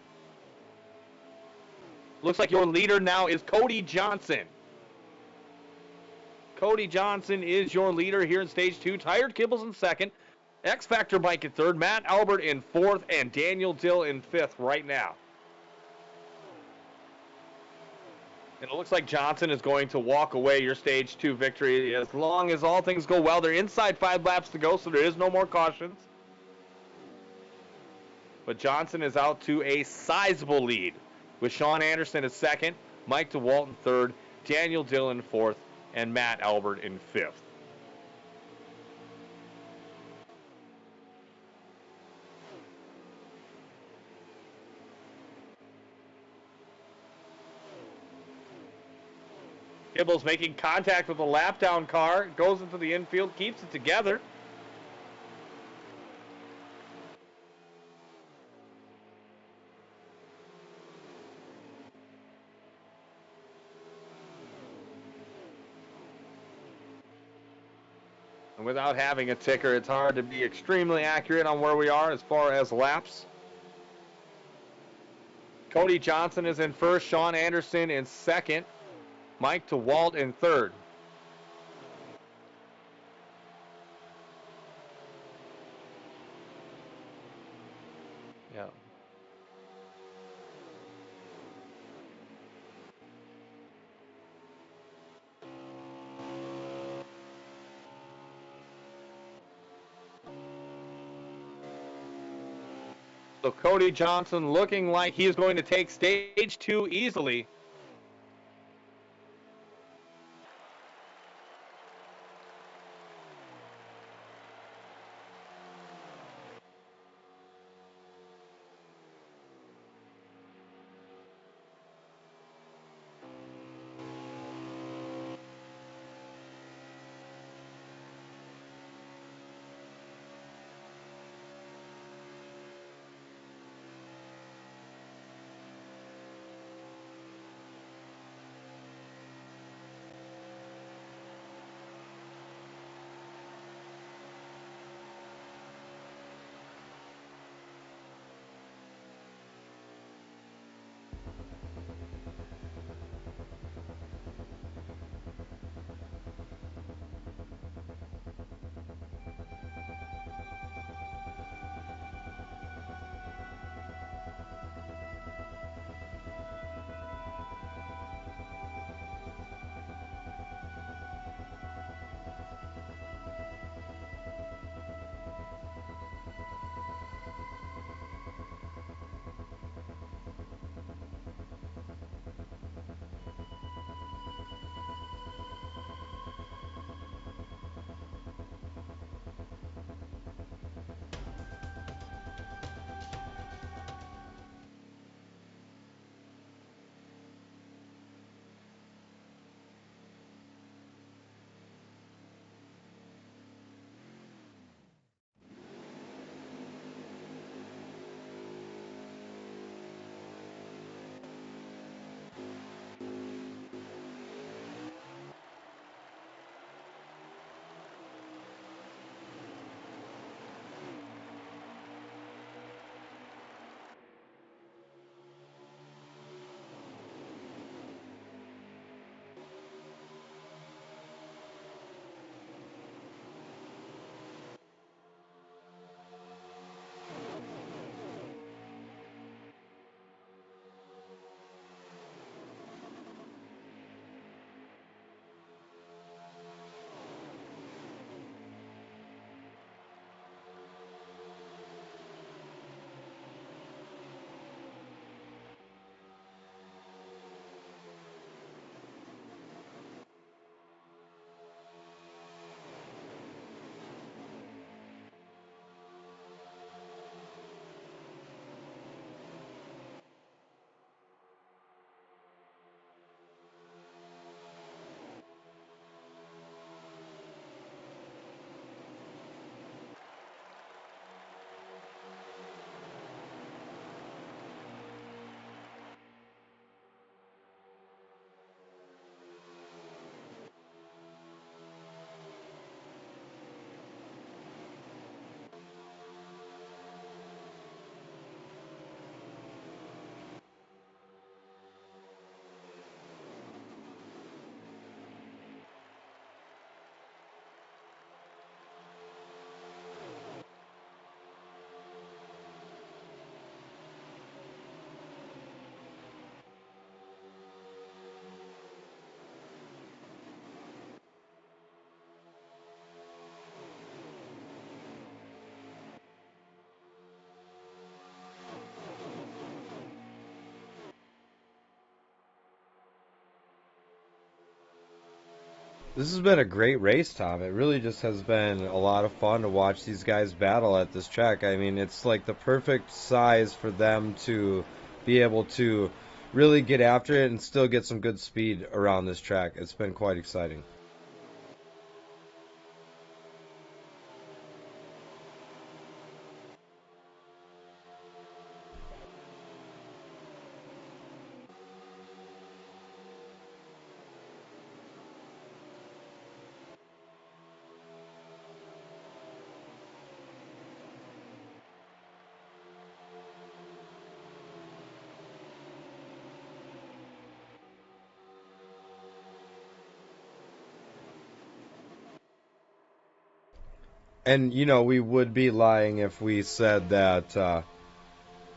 Looks like your leader now is Cody Johnson. Cody Johnson is your leader here in stage 2. Tired Kibbles in second. X Factor Mike in third. Matt Albert in fourth. And Daniel Dill in fifth right now. And it looks like Johnson is going to walk away your stage 2 victory as long as all things go well. They're inside 5 laps to go, so there is no more cautions. But Johnson is out to a sizable lead with Sean Anderson in second, Mike DeWalt in third, Daniel Dill in fourth, and Matt Albert in fifth. Kibbles making contact with the lap down car, goes into the infield, keeps it together. And without having a ticker, it's hard to be extremely accurate on where we are as far as laps. Cody Johnson is in first, Sean Anderson in second, Mike DeWalt in third. Yeah. So Cody Johnson looking like he's going to take stage 2 easily. This has been a great race, Tom. It really just has been a lot of fun to watch these guys battle at this track. I mean, it's like the perfect size for them to be able to really get after it and still get some good speed around this track. It's been quite exciting. And, we would be lying if we said that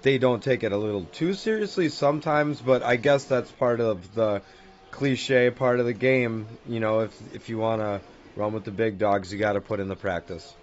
they don't take it a little too seriously sometimes, but I guess that's part of the cliche part of the game. If you want to run with the big dogs, you got to put in the practice.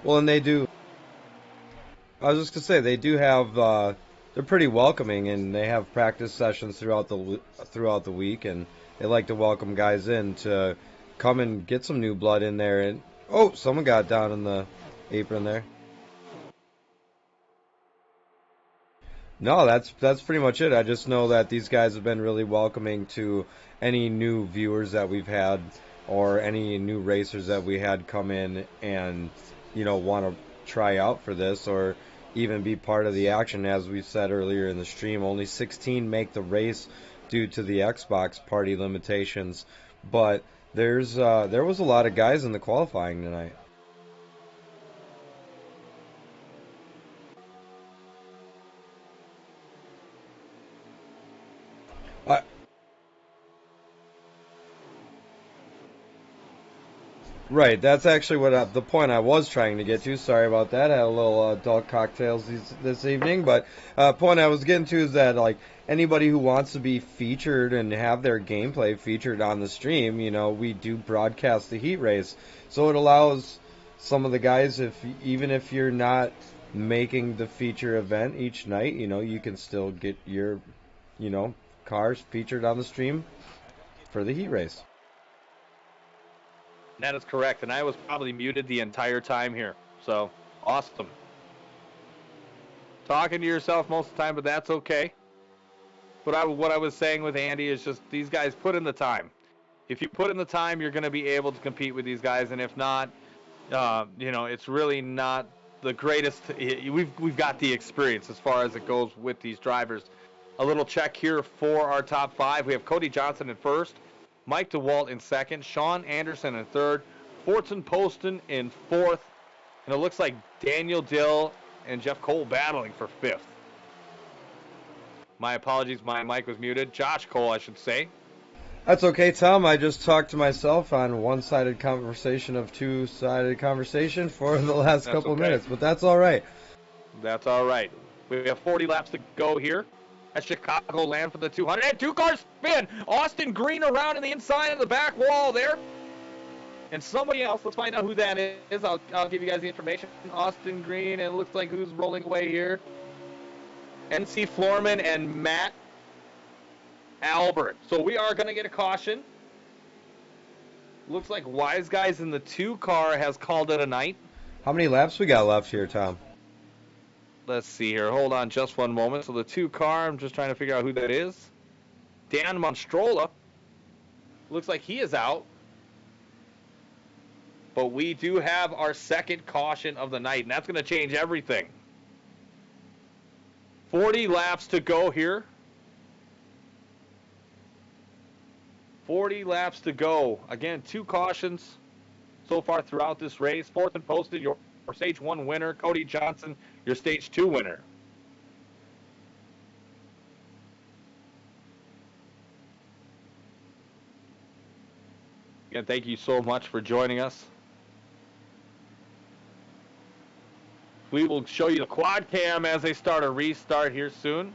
Well, and they do. I was just gonna say they do have. They're pretty welcoming, and they have practice sessions throughout the week, and they like to welcome guys in to come and get some new blood in there. And oh, someone got down in the apron there. No, that's pretty much it. I just know that these guys have been really welcoming to any new viewers that we've had or any new racers that we had come in and want to try out for this or even be part of the action. As we said earlier in the stream, only 16 make the race due to the Xbox party limitations, but there was a lot of guys in the qualifying tonight. I, Right, that's actually the point I was trying to get to. Sorry about that. I had a little adult cocktails this evening, but point I was getting to is that like anybody who wants to be featured and have their gameplay featured on the stream, we do broadcast the heat race, so it allows some of the guys, if even if you're not making the feature event each night, you can still get your you know cars featured on the stream for the heat race. That is correct, and I was probably muted the entire time here. So, awesome. Talking to yourself most of the time, but that's okay. But what I was saying with Andy is just these guys put in the time. If you put in the time, you're going to be able to compete with these guys, and if not, it's really not the greatest. We've got the experience as far as it goes with these drivers. A little check here for our top five. We have Cody Johnson in first, Mike DeWalt in second, Sean Anderson in third, Fortson Poston in fourth, and it looks like Daniel Dill and Jeff Cole battling for fifth. My apologies, my mic was muted. Josh Cole, I should say. That's okay, Tom. I just talked to myself on one-sided conversation of two-sided conversation for the last That's couple of okay. minutes, but that's all right. That's all right. We have 40 laps to go here at Chicagoland for the 200. And two-car spin. Austin Green around in the inside of the back wall there. And somebody else, let's find out who that is. I'll give you guys the information. Austin Green, and it looks like who's rolling away here. NC Florman and Matt Albert. So we are going to get a caution. Looks like Wise Guys in the 2 car has called it a night. How many laps we got left here, Tom? Let's see here. Hold on just one moment. So the 2 car, I'm just trying to figure out who that is. Dan Monstrola. Looks like he is out. But we do have our second caution of the night, and that's going to change everything. 40 laps to go here. 40 laps to go. Again, 2 cautions so far throughout this race. Fourth and posted, your Stage 1 winner, Cody Johnson, your Stage 2 winner. Again, thank you so much for joining us. We will show you the quad cam as they start a restart here soon.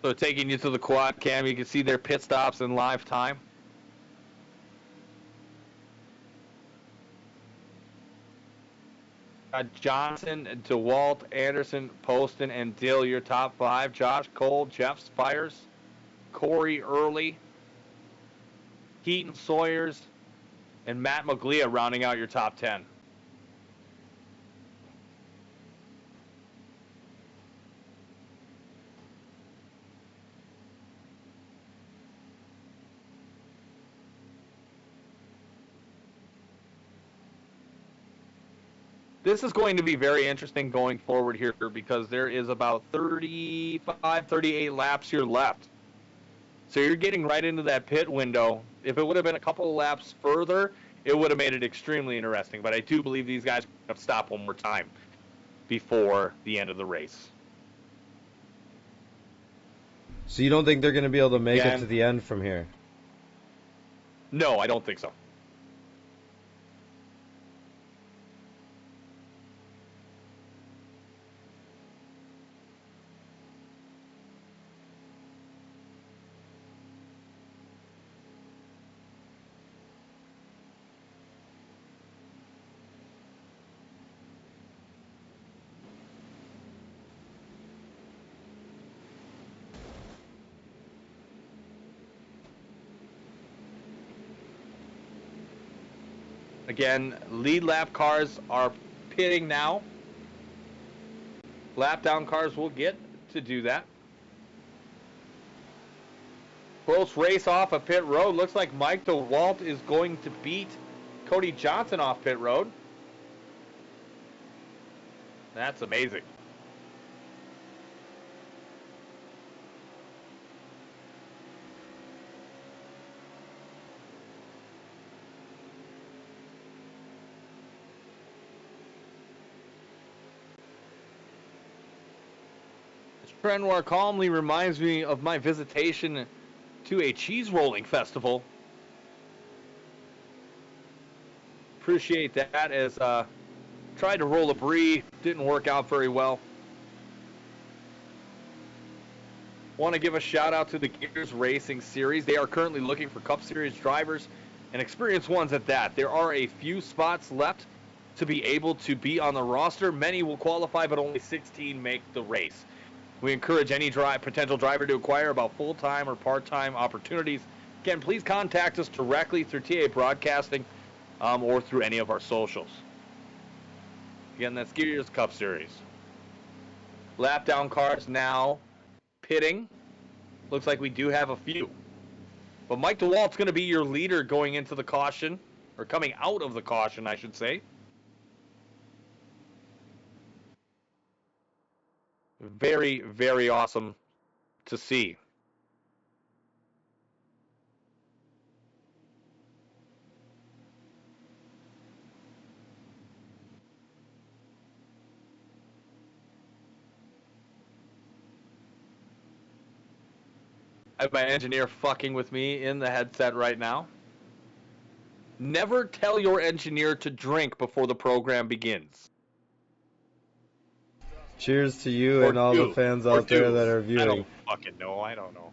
So taking you to the quad cam, you can see their pit stops in live time. Johnson, DeWalt, Anderson, Poston, and Dill, your top 5. Josh Cole, Jeff Spires, Corey Early, Keaton Sawyers, and Matt Maglia rounding out your top 10. This is going to be very interesting going forward here because there is about 35, 38 laps here left. So you're getting right into that pit window. If it would have been a couple of laps further, it would have made it extremely interesting. But I do believe these guys have to stop one more time before the end of the race. So you don't think they're going to be able to make Yeah. it to the end from here? No, I don't think so. Again, lead lap cars are pitting now. Lap down cars will get to do that. Close race off of pit road. Looks like Mike DeWalt is going to beat Cody Johnson off pit road. That's amazing. Trenoir calmly reminds me of my visitation to a cheese rolling festival. Appreciate that, as tried to roll a brie, didn't work out very well. Want to give a shout out to the Gears Racing Series. They are currently looking for Cup Series drivers and experienced ones at that. There are a few spots left to be able to be on the roster. Many will qualify, but only 16 make the race. We encourage any potential driver to inquire about full-time or part-time opportunities. Again, please contact us directly through TA Broadcasting or through any of our socials. Again, that's Gears Cup Series. Lap down cars now pitting. Looks like we do have a few. But Mike DeWalt's going to be your leader going into the caution, or coming out of the caution, I should say. Very, very awesome to see. I have my engineer fucking with me in the headset right now. Never tell your engineer to drink before the program begins. Cheers to you and all the fans out there that are I viewing. don't fucking know. I don't know.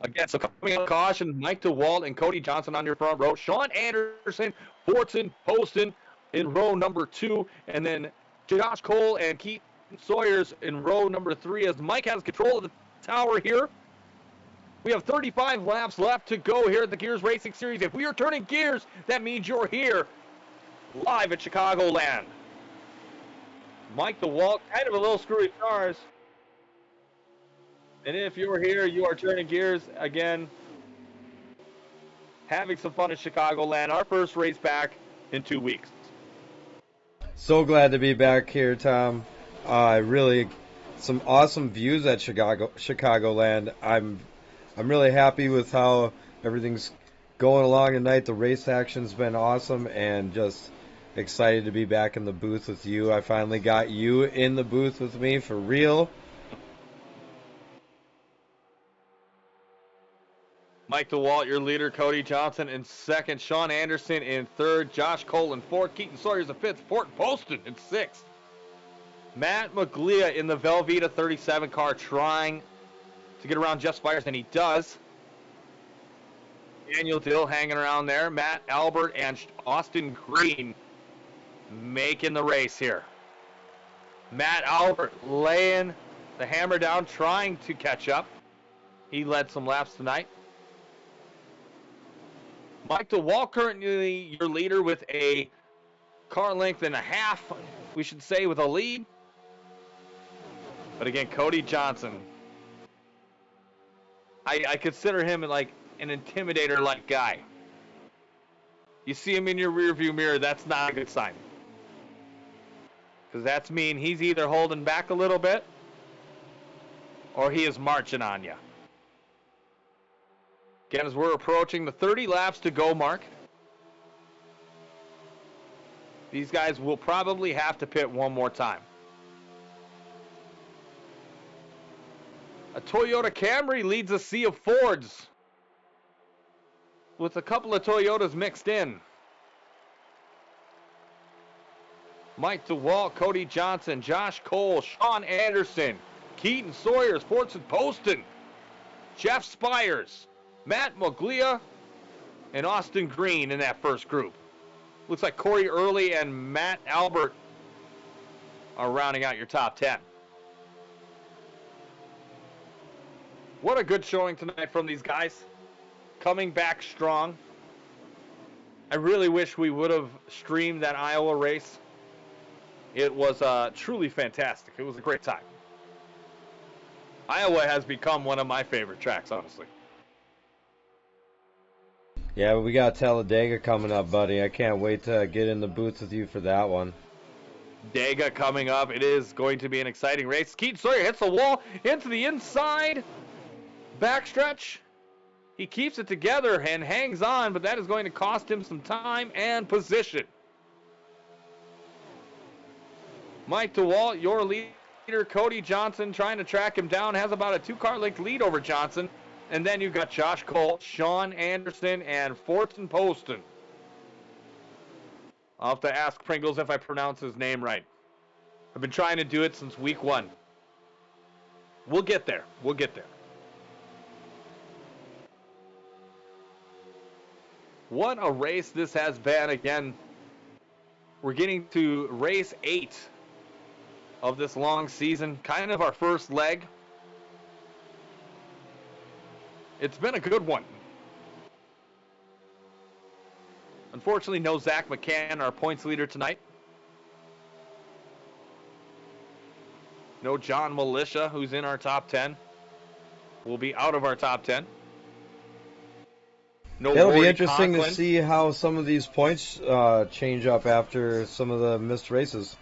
Again, so coming out caution, Mike DeWalt and Cody Johnson on your front row. Sean Anderson, Fortson, Poston in row number 2. And then Josh Cole and Keaton Sawyer's in row number 3 as Mike has control of the tower here. We have 35 laps left to go here at the Gears Racing Series. If we are turning gears, that means you're here live at Chicagoland. Mike DeWalt, kind of a little screwy stars. And if you're here, you are turning gears again, having some fun at Chicagoland. Our first race back in 2 weeks. So glad to be back here, Tom. Really, some awesome views at Chicagoland. I'm really happy with how everything's going along tonight. The race action's been awesome, and just excited to be back in the booth with you. I finally got you in the booth with me for real. Mike DeWalt, your leader. Cody Johnson in second. Sean Anderson in third. Josh Cole in fourth. Keaton Sawyer's in fifth. Fort Poston in sixth. Matt Maglia in the Velveeta 37 car trying to get around Jeff Spires, and he does. Daniel Dill hanging around there. Matt Albert and Austin Green making the race here. Matt Albert laying the hammer down, trying to catch up. He led some laps tonight. Mike DeWalt currently your leader with a car length and a half, we should say, with a lead. But again, Cody Johnson, I consider him like an intimidator-like guy. You see him in your rearview mirror, that's not a good sign. Because that's mean he's either holding back a little bit or he is marching on you. Again, as we're approaching the 30 laps to go mark, these guys will probably have to pit one more time. A Toyota Camry leads a sea of Fords, with a couple of Toyotas mixed in. Mike DeWalt, Cody Johnson, Josh Cole, Sean Anderson, Keaton Sawyers, Fortson Poston, Jeff Spires, Matt Maglia, and Austin Green in that first group. Looks like Corey Early and Matt Albert are rounding out your top 10. What a good showing tonight from these guys. Coming back strong. I really wish we would have streamed that Iowa race. It was truly fantastic. It was a great time. Iowa has become one of my favorite tracks, honestly. Yeah, we got Talladega coming up, buddy. I can't wait to get in the booth with you for that one. Dega coming up. It is going to be an exciting race. Keaton Sawyer hits the wall into the inside backstretch. He keeps it together and hangs on, but that is going to cost him some time and position. Mike DeWalt, your leader, Cody Johnson, trying to track him down, has about a 2-car length lead over Johnson. And then you've got Josh Cole, Sean Anderson, and Fortson Poston. I'll have to ask Pringles if I pronounce his name right. I've been trying to do it since week 1. We'll get there. We'll get there. What a race this has been. Again, we're getting to race 8 of this long season. Kind of our first leg. It's been a good one. Unfortunately, no Zach McCann, our points leader tonight. No John Militia, who's in our top 10. Will be out of our top 10. No It'll Rory be interesting Conklin. to see how some of these points change up after some of the missed races.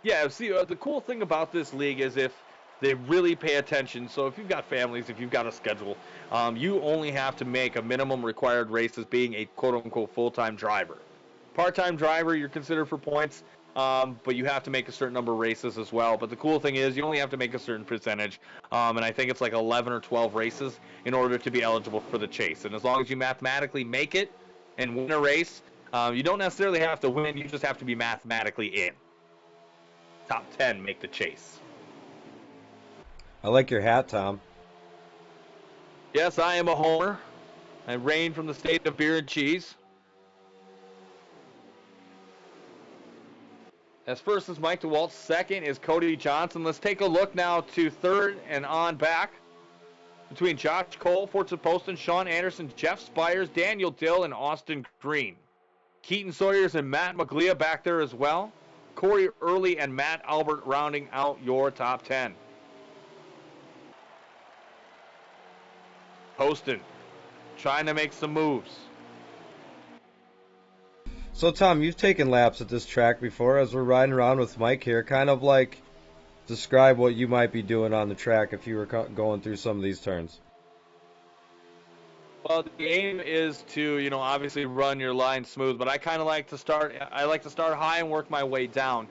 Yeah, see, the cool thing about this league is if they really pay attention. So if you've got families, if you've got a schedule, you only have to make a minimum required race as being a quote-unquote full-time driver. Part-time driver, you're considered for points, but you have to make a certain number of races as well. But the cool thing is you only have to make a certain percentage, and I think it's like 11 or 12 races in order to be eligible for the chase. And as long as you mathematically make it and win a race, you don't necessarily have to win, you just have to be mathematically in. Top 10 make the chase. I like your hat, Tom. Yes, I am a homer. I reign from the state of beer and cheese. As first is Mike DeWalt, second is Cody Johnson. Let's take a look now to third and on back between Josh Cole, Fortune Poston, Sean Anderson, Jeff Spires, Daniel Dill, and Austin Green. Keaton Sawyers and Matt Maglia back there as well. Corey Early and Matt Albert rounding out your top 10. Poston trying to make some moves. So, Tom, you've taken laps at this track before as we're riding around with Mike here. Kind of like describe what you might be doing on the track if you were going through some of these turns. Well, the aim is to, obviously run your line smooth, but I kind of like to start high and work my way down.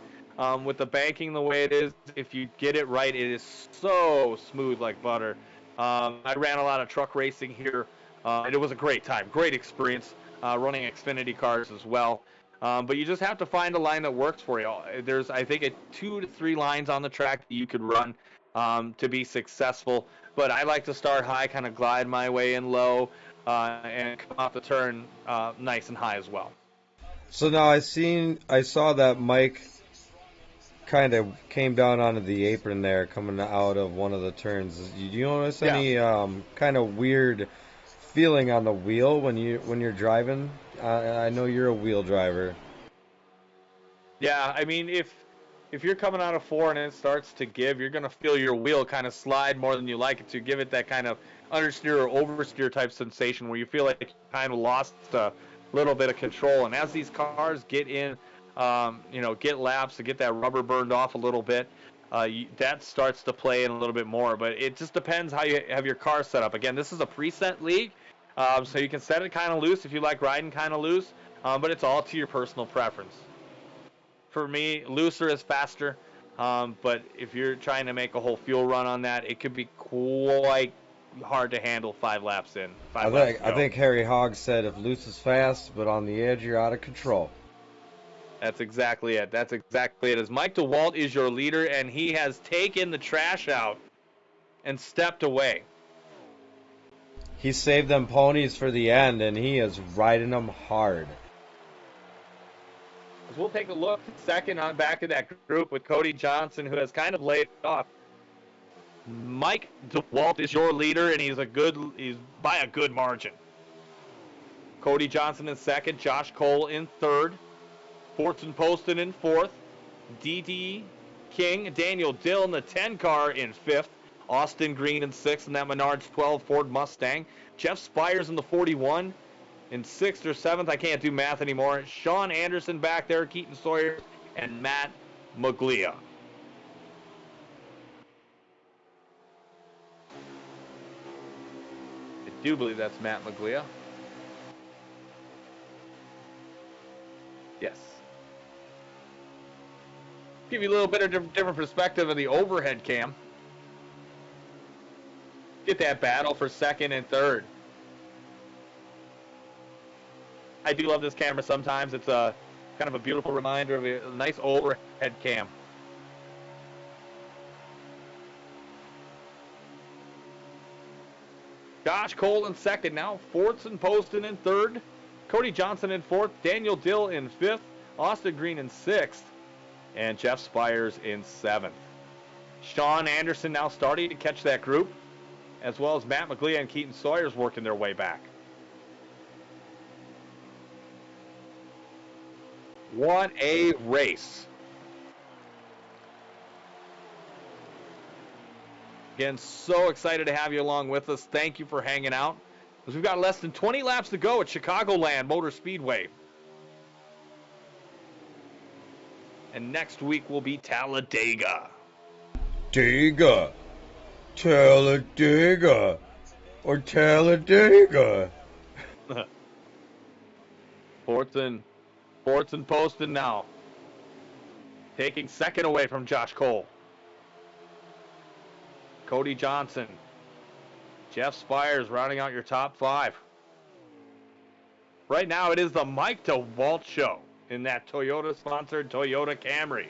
With the banking the way it is, if you get it right, it is so smooth like butter. I ran a lot of truck racing here, and it was a great time, great experience. Running Xfinity cars as well. But you just have to find a line that works for you. There's, I think, 2 to 3 lines on the track that you could run to be successful. But I like to start high, kind of glide my way in low, and come off the turn nice and high as well. So now I saw that Mike kind of came down onto the apron there coming out of one of the turns. Do you notice any kind of weird feeling on the wheel when you're driving? I know you're a wheel driver. Yeah, I mean, if you're coming out of 4 and it starts to give, you're going to feel your wheel kind of slide more than you like it to. Give it that kind of understeer or oversteer type sensation where you feel like you kind of lost a little bit of control. And as these cars get in, get laps to get that rubber burned off a little bit, that starts to play in a little bit more. But it just depends how you have your car set up. Again, this is a preset league. So you can set it kind of loose if you like riding kind of loose, but it's all to your personal preference. For me, looser is faster, but if you're trying to make a whole fuel run on that, it could be quite hard to handle 5 laps in. I think Harry Hogg said if loose is fast, but on the edge you're out of control. That's exactly it. As Mike DeWalt is your leader, and he has taken the trash out and stepped away. He saved them ponies for the end, and he is riding them hard. We'll take a look second on back of that group with Cody Johnson, who has kind of laid off. Mike DeWalt is your leader, and he's by a good margin. Cody Johnson in second, Josh Cole in third, Fortune Poston in fourth, D.D. King, Daniel Dill in the 10 car in fifth, Austin Green in 6th in that Menards 12 Ford Mustang. Jeff Spires in the 41 in 6th or 7th. I can't do math anymore. Sean Anderson back there, Keaton Sawyer, and Matt Maglia. I do believe that's Matt Maglia. Yes. Give you a little bit of different perspective of the overhead cam. Get that battle for second and third. I do love this camera sometimes. It's a kind of a beautiful reminder of a nice overhead cam. Josh Cole in second now. Fortson Poston in third. Cody Johnson in fourth. Daniel Dill in fifth. Austin Green in sixth. And Jeff Spires in seventh. Sean Anderson now starting to catch that group, as well as Matt Maglia and Keaton Sawyers working their way back. What a race. Again, so excited to have you along with us. Thank you for hanging out. As we've got less than 20 laps to go at Chicagoland Motor Speedway. And next week will be Talladega. Talladega. Talladega. Or Talladega. Fortson Poston now. Taking second away from Josh Cole. Cody Johnson. Jeff Spires rounding out your top 5. Right now it is the Mike DeWalt Show in that Toyota-sponsored Toyota Camry.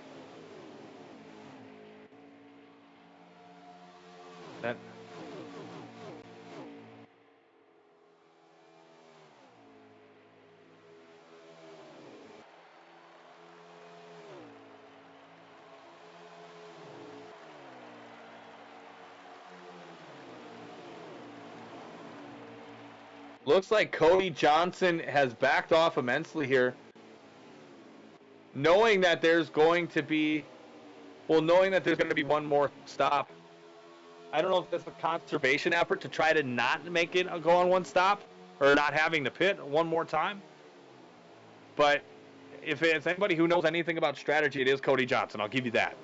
Looks like Cody Johnson has backed off immensely here, knowing that there's going to be one more stop. I don't know if that's a conservation effort to try to not make it go on one stop or not having to pit one more time. But if it's anybody who knows anything about strategy, it is Cody Johnson. I'll give you that.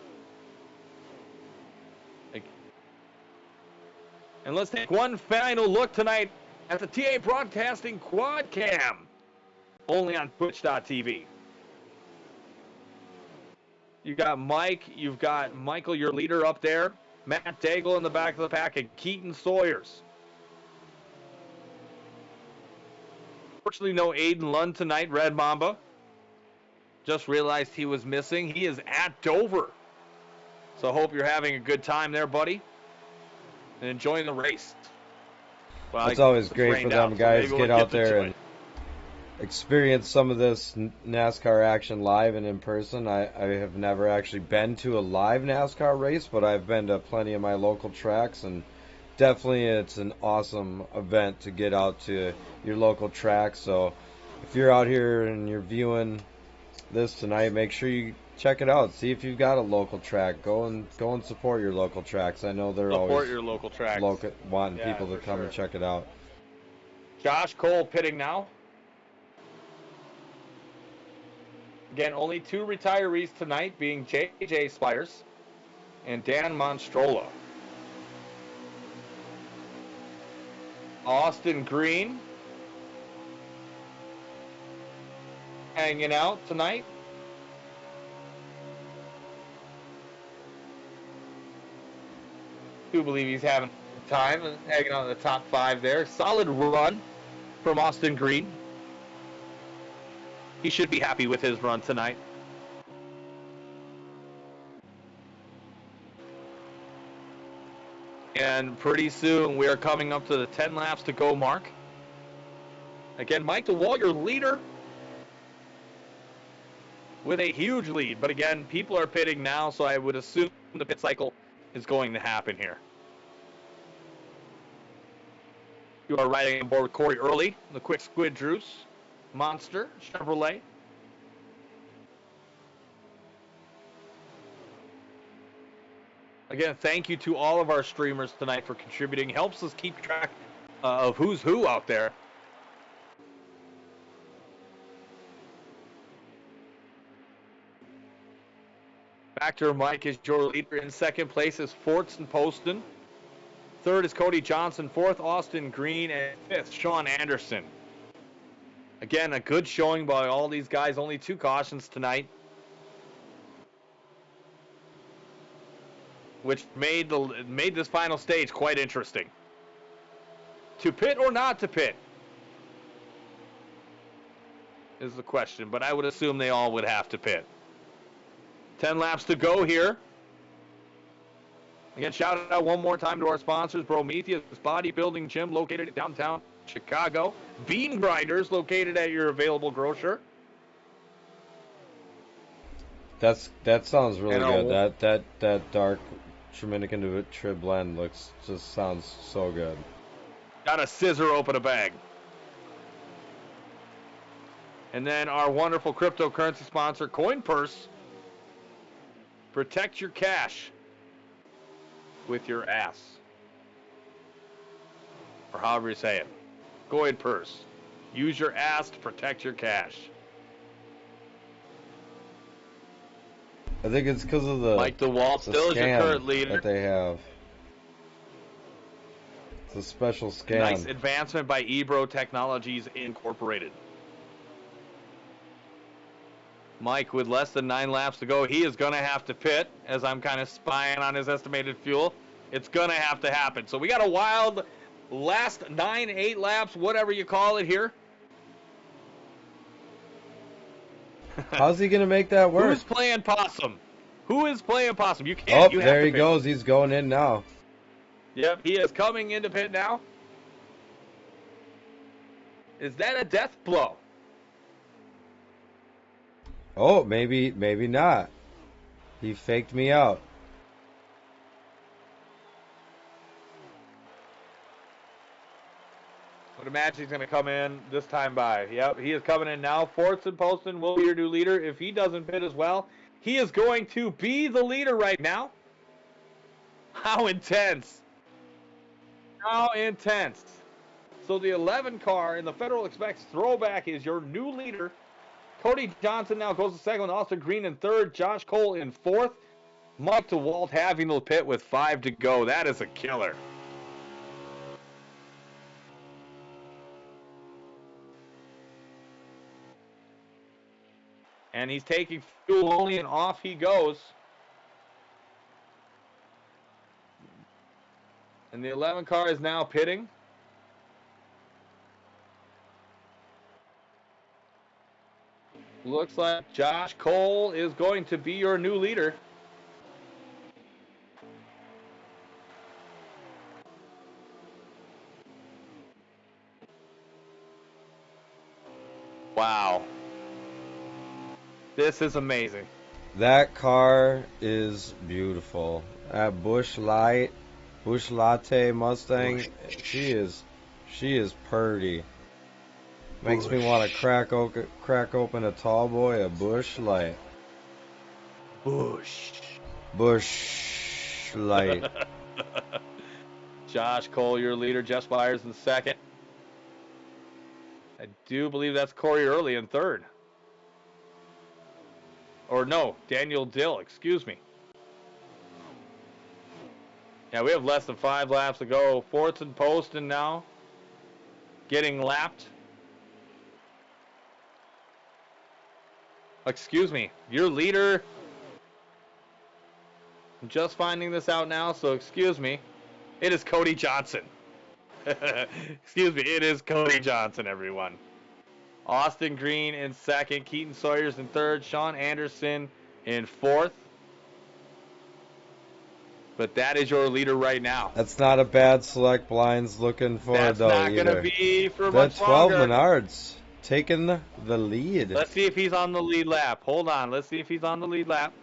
And let's take one final look tonight at the TA Broadcasting Quad Cam, only on Twitch.tv. You got Mike, you've got Michael, your leader up there, Matt Daigle in the back of the pack, and Keaton Sawyers. Fortunately, no Aiden Lund tonight, Red Mamba. Just realized he was missing. He is at Dover. So I hope you're having a good time there, buddy, and enjoying the race. Well, it's always great for them guys to get out there and experience some of this NASCAR action live and in person. I have never actually been to a live NASCAR race, but I've been to plenty of my local tracks, and definitely it's an awesome event to get out to your local track. So if you're out here and you're viewing this tonight, make sure you check it out. See if you've got a local track. Go and support your local tracks. I know they're always your local tracks. Wanting people to come and check it out. Josh Cole pitting now. Again, only 2 retirees tonight, being J.J. Spires and Dan Monstrola. Austin Green hanging out tonight. Do believe he's having time and hanging out in the top 5 there. Solid run from Austin Green. He should be happy with his run tonight. And pretty soon we are coming up to the 10 laps to go mark. Again, Mike DeWall, your leader, with a huge lead. But again, people are pitting now, so I would assume the pit cycle is going to happen here. You are riding aboard with Corey Early, the Quick Squid Drews Monster Chevrolet. Again, thank you to all of our streamers tonight for contributing. Helps us keep track of who's who out there. Factor Mike is your leader. In second place is Forts and Poston. Third is Cody Johnson. Fourth, Austin Green. And fifth, Sean Anderson. Again, a good showing by all these guys. Only 2 cautions tonight, which made this final stage quite interesting. To pit or not to pit is the question, but I would assume they all would have to pit. 10 laps to go here. Again, shout out one more time to our sponsors, Prometheus Bodybuilding Gym, located in downtown Chicago. Bean Grinders, located at your available grocer. That sounds really good. That dark Dominican Trib blend sounds so good. Got a scissor open a bag. And then our wonderful cryptocurrency sponsor, CoinPurse. Protect your cash with your ass. Or however you say it. CoinPurse. Use your ass to protect your cash. I think it's because of the Mike DeWalt still is your current leader that they have. It's a special scam. Nice advancement by Ebro Technologies Incorporated. Mike, with less than 9 laps to go, he is going to have to pit, as I'm kind of spying on his estimated fuel. It's going to have to happen. So we got a wild last 9, 8 laps, whatever you call it here. How's he going to make that work? Who's playing possum? Who is playing possum? You can't. Oh, there he goes. He's going in now. Yep, he is coming into pit now. Is that a death blow? Oh, maybe not. He faked me out. Would imagine he's going to come in this time by. Yep, he is coming in now. Fortson Poston will be your new leader. If he doesn't pit as well, he is going to be the leader right now. How intense. How intense. So the 11 car in the Federal Express Throwback is your new leader. Cody Johnson now goes to second with Austin Green in third. Josh Cole in fourth. Mike DeWalt having the pit with 5 to go. That is a killer. And he's taking fuel only, and off he goes. And the 11 car is now pitting. Looks like Josh Cole is going to be your new leader. Wow. This is amazing. That car is beautiful. That Bush Latte Mustang, she is purty. Makes me want to crack open a tall boy, a Bush Light. Bush Light. Josh Cole, your leader. Jeff Spires in second. I do believe that's Corey Early in third. Or no, Daniel Dill, excuse me. Yeah, we have less than 5 laps to go. Fortson Poston now getting lapped. Excuse me, your leader. I'm just finding this out now, so excuse me. It is Cody Johnson. Excuse me, it is Cody Johnson, everyone. Austin Green in second, Keaton Sawyers in third, Sean Anderson in fourth. But that is your leader right now. That's not a bad select blinds looking for, That's though, not either. going to be for That much 12 longer. Menards taking the lead. Let's see if he's on the lead lap. Hold on, let's see if he's on the lead lap.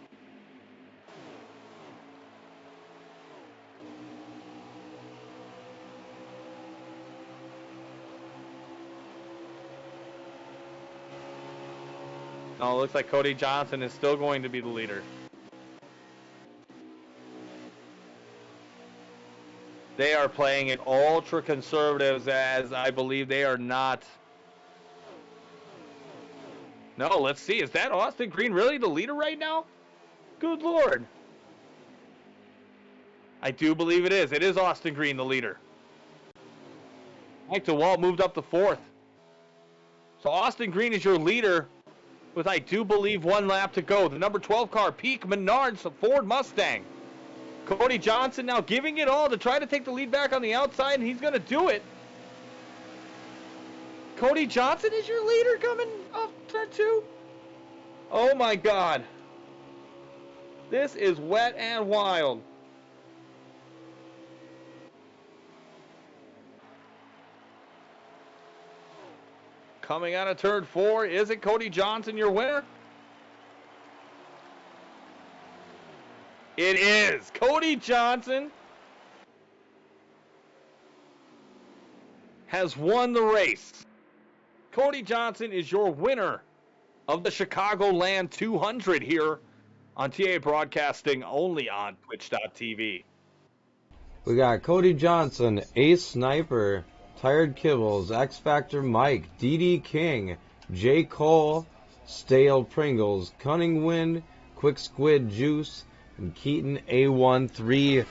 No, it looks like Cody Johnson is still going to be the leader. They are playing it ultra conservatives, as I believe they are not. No, let's see. Is that Austin Green really the leader right now? Good Lord. I do believe it is. It is Austin Green the leader. Mike DeWalt moved up to fourth. So Austin Green is your leader with, I do believe, 1 lap to go. The number 12 car, Peak Menards Ford Mustang. Cody Johnson now giving it all to try to take the lead back on the outside, and he's going to do it. Cody Johnson is your leader coming off turn 2. Oh my God. This is wet and wild. Coming out of turn 4, is it Cody Johnson your winner? It is. Cody Johnson has won the race. Cody Johnson is your winner of the Chicagoland 200 here on TA Broadcasting, only on Twitch.tv. We got Cody Johnson, Ace Sniper, Tired Kibbles, X Factor Mike, DD King, J. Cole, Stale Pringles, Cunning Wind, Quick Squid Juice, and Keaton A13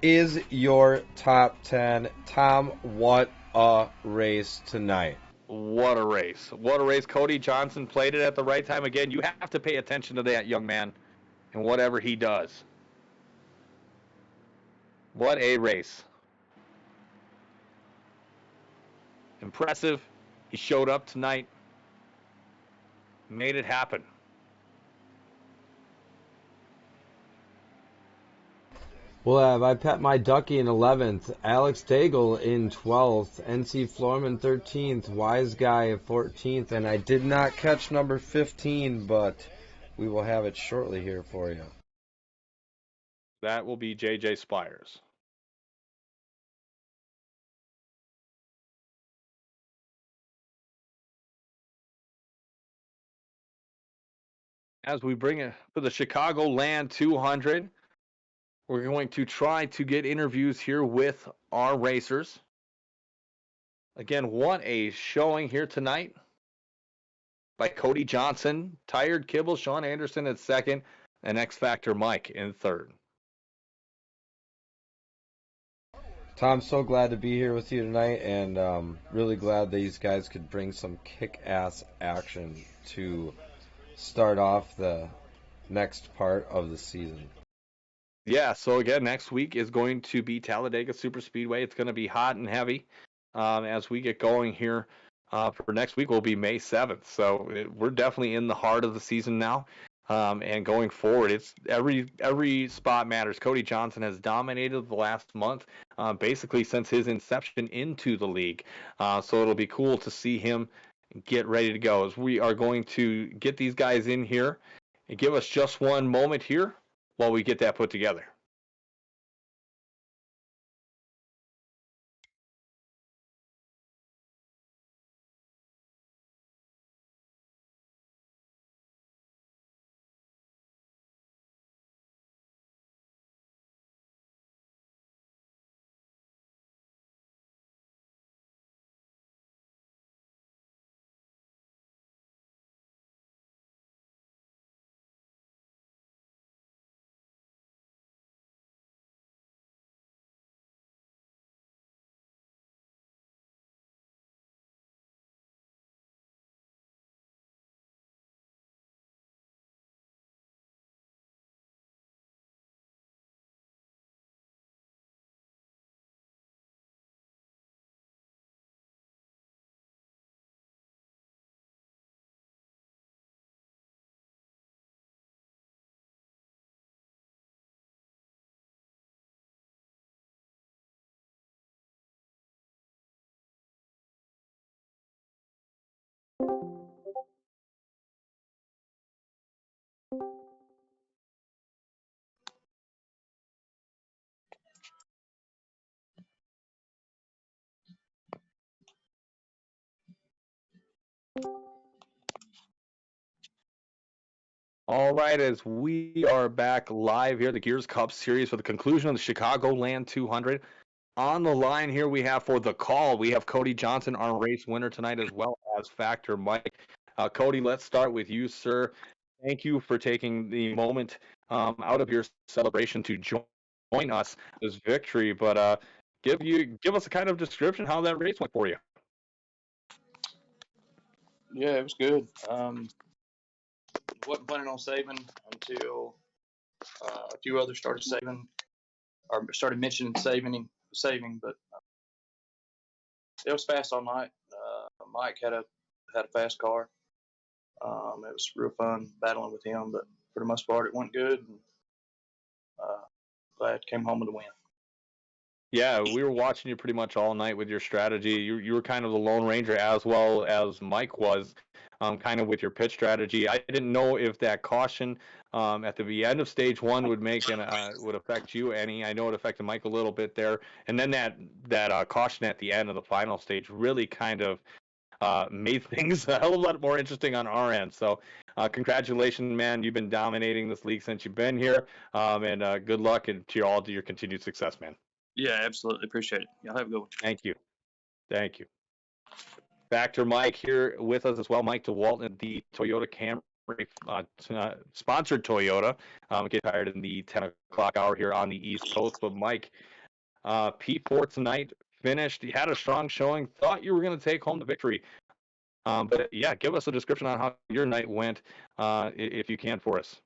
is your top 10. Tom, what a race tonight. What a race. What a race. Cody Johnson played it at the right time. Again, you have to pay attention to that young man and whatever he does. What a race. Impressive. He showed up tonight. Made it happen. We'll have I Pet My Ducky in 11th, Alex Daigle in 12th, NC Florman 13th, Wise Guy 14th, and I did not catch number 15, but we will have it shortly here for you. That will be JJ Spires. as we bring it for the Chicagoland 200. We're going to try to get interviews here with our racers. Again, what a showing here tonight by Cody Johnson, Tired Kibble, Sean Anderson in second, and X Factor Mike in third. Tom, so glad to be here with you tonight, and really glad these guys could bring some kick-ass action to start off the next part of the season. Yeah, so again, next week is going to be Talladega Super Speedway. It's going to be hot and heavy as we get going here. For next week will be May 7th. So we're definitely in the heart of the season now. And going forward, it's every spot matters. Cody Johnson has dominated the last month, basically since his inception into the league. So it'll be cool to see him get ready to go. As we are going to get these guys in here and give us just one moment here while we get that put together. All right, as we are back live here at the Gears Cup Series for the conclusion of the Chicagoland 200. On the line here we have for the call, we have Cody Johnson, our race winner tonight, as well as Factor Mike. Cody, let's start with you, sir. Thank you for taking the moment out of your celebration to join us this victory. But give us a kind of description how that race went for you. Yeah, it was good. Wasn't planning on saving until a few others started saving or started mentioning saving, but it was fast all night. Mike had a fast car. It was real fun battling with him, but for the most part, it went good. And, glad came home with a win. Yeah, we were watching you pretty much all night with your strategy. You were kind of the Lone Ranger as well as Mike was, kind of with your pitch strategy. I didn't know if that caution at the end of stage one would would affect you any. I know it affected Mike a little bit there, and then that caution at the end of the final stage really kind of made things a hell of a lot more interesting on our end. So, congratulations, man! You've been dominating this league since you've been here, and good luck and to your continued success, man. Yeah, absolutely. Appreciate it. Y'all have a good one. Thank you. Thank you. Factor Mike here with us as well. Mike DeWalton, the Toyota Camry, sponsored Toyota. Get tired in the 10 o'clock hour here on the East Coast. But Mike, P4 tonight finished. You had a strong showing. Thought you were going to take home the victory. But yeah, give us a description on how your night went, if you can, for us.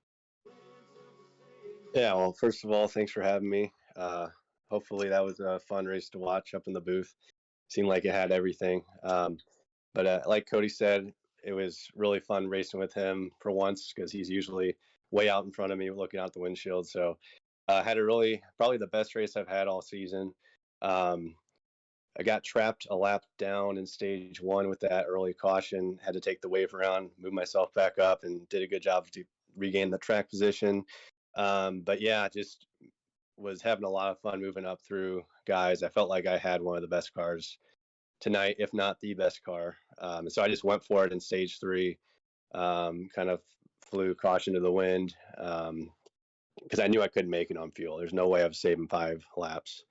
Yeah, well, first of all, thanks for having me. Hopefully that was a fun race to watch up in the booth. Seemed like it had everything. But like Cody said, it was really fun racing with him for once because he's usually way out in front of me looking out the windshield. So I had probably the best race I've had all season. I got trapped a lap down in stage one with that early caution, had to take the wave around, move myself back up, and did a good job to regain the track position. But yeah, just was having a lot of fun moving up through guys. I felt like I had one of the best cars tonight, if not the best car. So I just went for it in stage three, kind of flew caution to the wind because I knew I couldn't make it on fuel. There's no way I was saving 5 laps.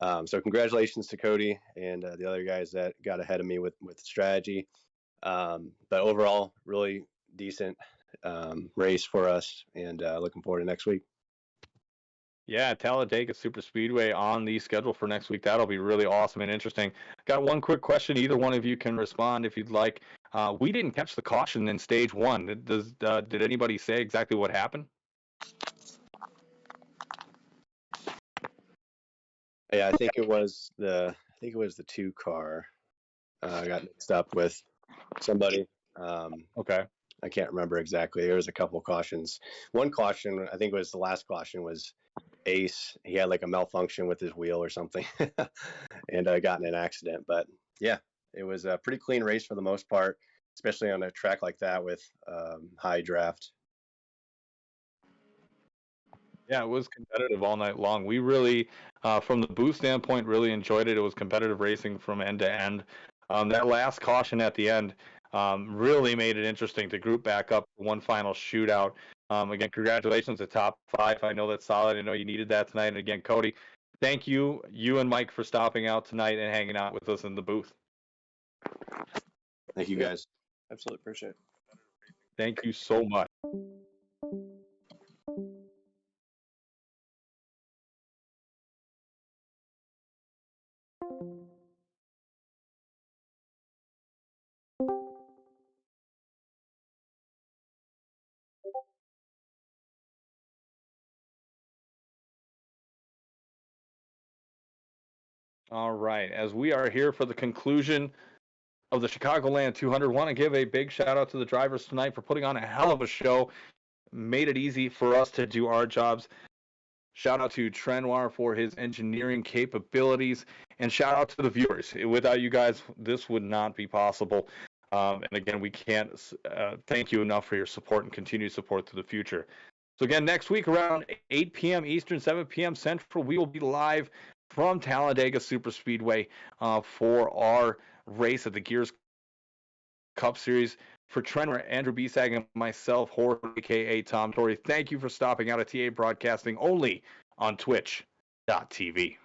So congratulations to Cody and the other guys that got ahead of me with strategy. But overall, really decent race for us, and looking forward to next week. Yeah, Talladega Super Speedway on the schedule for next week. That'll be really awesome and interesting. Got one quick question. Either one of you can respond if you'd like. We didn't catch the caution in stage 1. Did anybody say exactly what happened? Yeah, I think it was the 2 car. I got mixed up with somebody. Okay. I can't remember exactly. There was a couple cautions. One caution, I think it was the last caution, was Ace. He had like a malfunction with his wheel or something, and got in an accident. But yeah, it was a pretty clean race for the most part, especially on a track like that with high draft. Yeah, it was competitive all night long. We really, from the booth standpoint, really enjoyed it. It was competitive racing from end to end. That last caution at the end really made it interesting to group back up for one final shootout. Again, congratulations to top 5. I know that's solid. I know you needed that tonight. And again, Cody, thank you and Mike for stopping out tonight and hanging out with us in the booth. Thank you, guys. Absolutely appreciate it. Thank you so much. All right, as we are here for the conclusion of the Chicagoland 200, want to give a big shout out to the drivers tonight for putting on a hell of a show. Made it easy for us to do our jobs. Shout out to Trenoir for his engineering capabilities, and shout out to the viewers. Without you guys, this would not be possible. And again, we can't thank you enough for your support and continued support to the future. So again, next week around 8 p.m. Eastern, 7 p.m. Central, we will be live from Talladega Super Speedway for our race at the Gears Cup Series. For Trent, Andrew Bisag, and myself, Jorge, a.k.a. Tom Torrey, thank you for stopping out at TA Broadcasting only on Twitch.tv.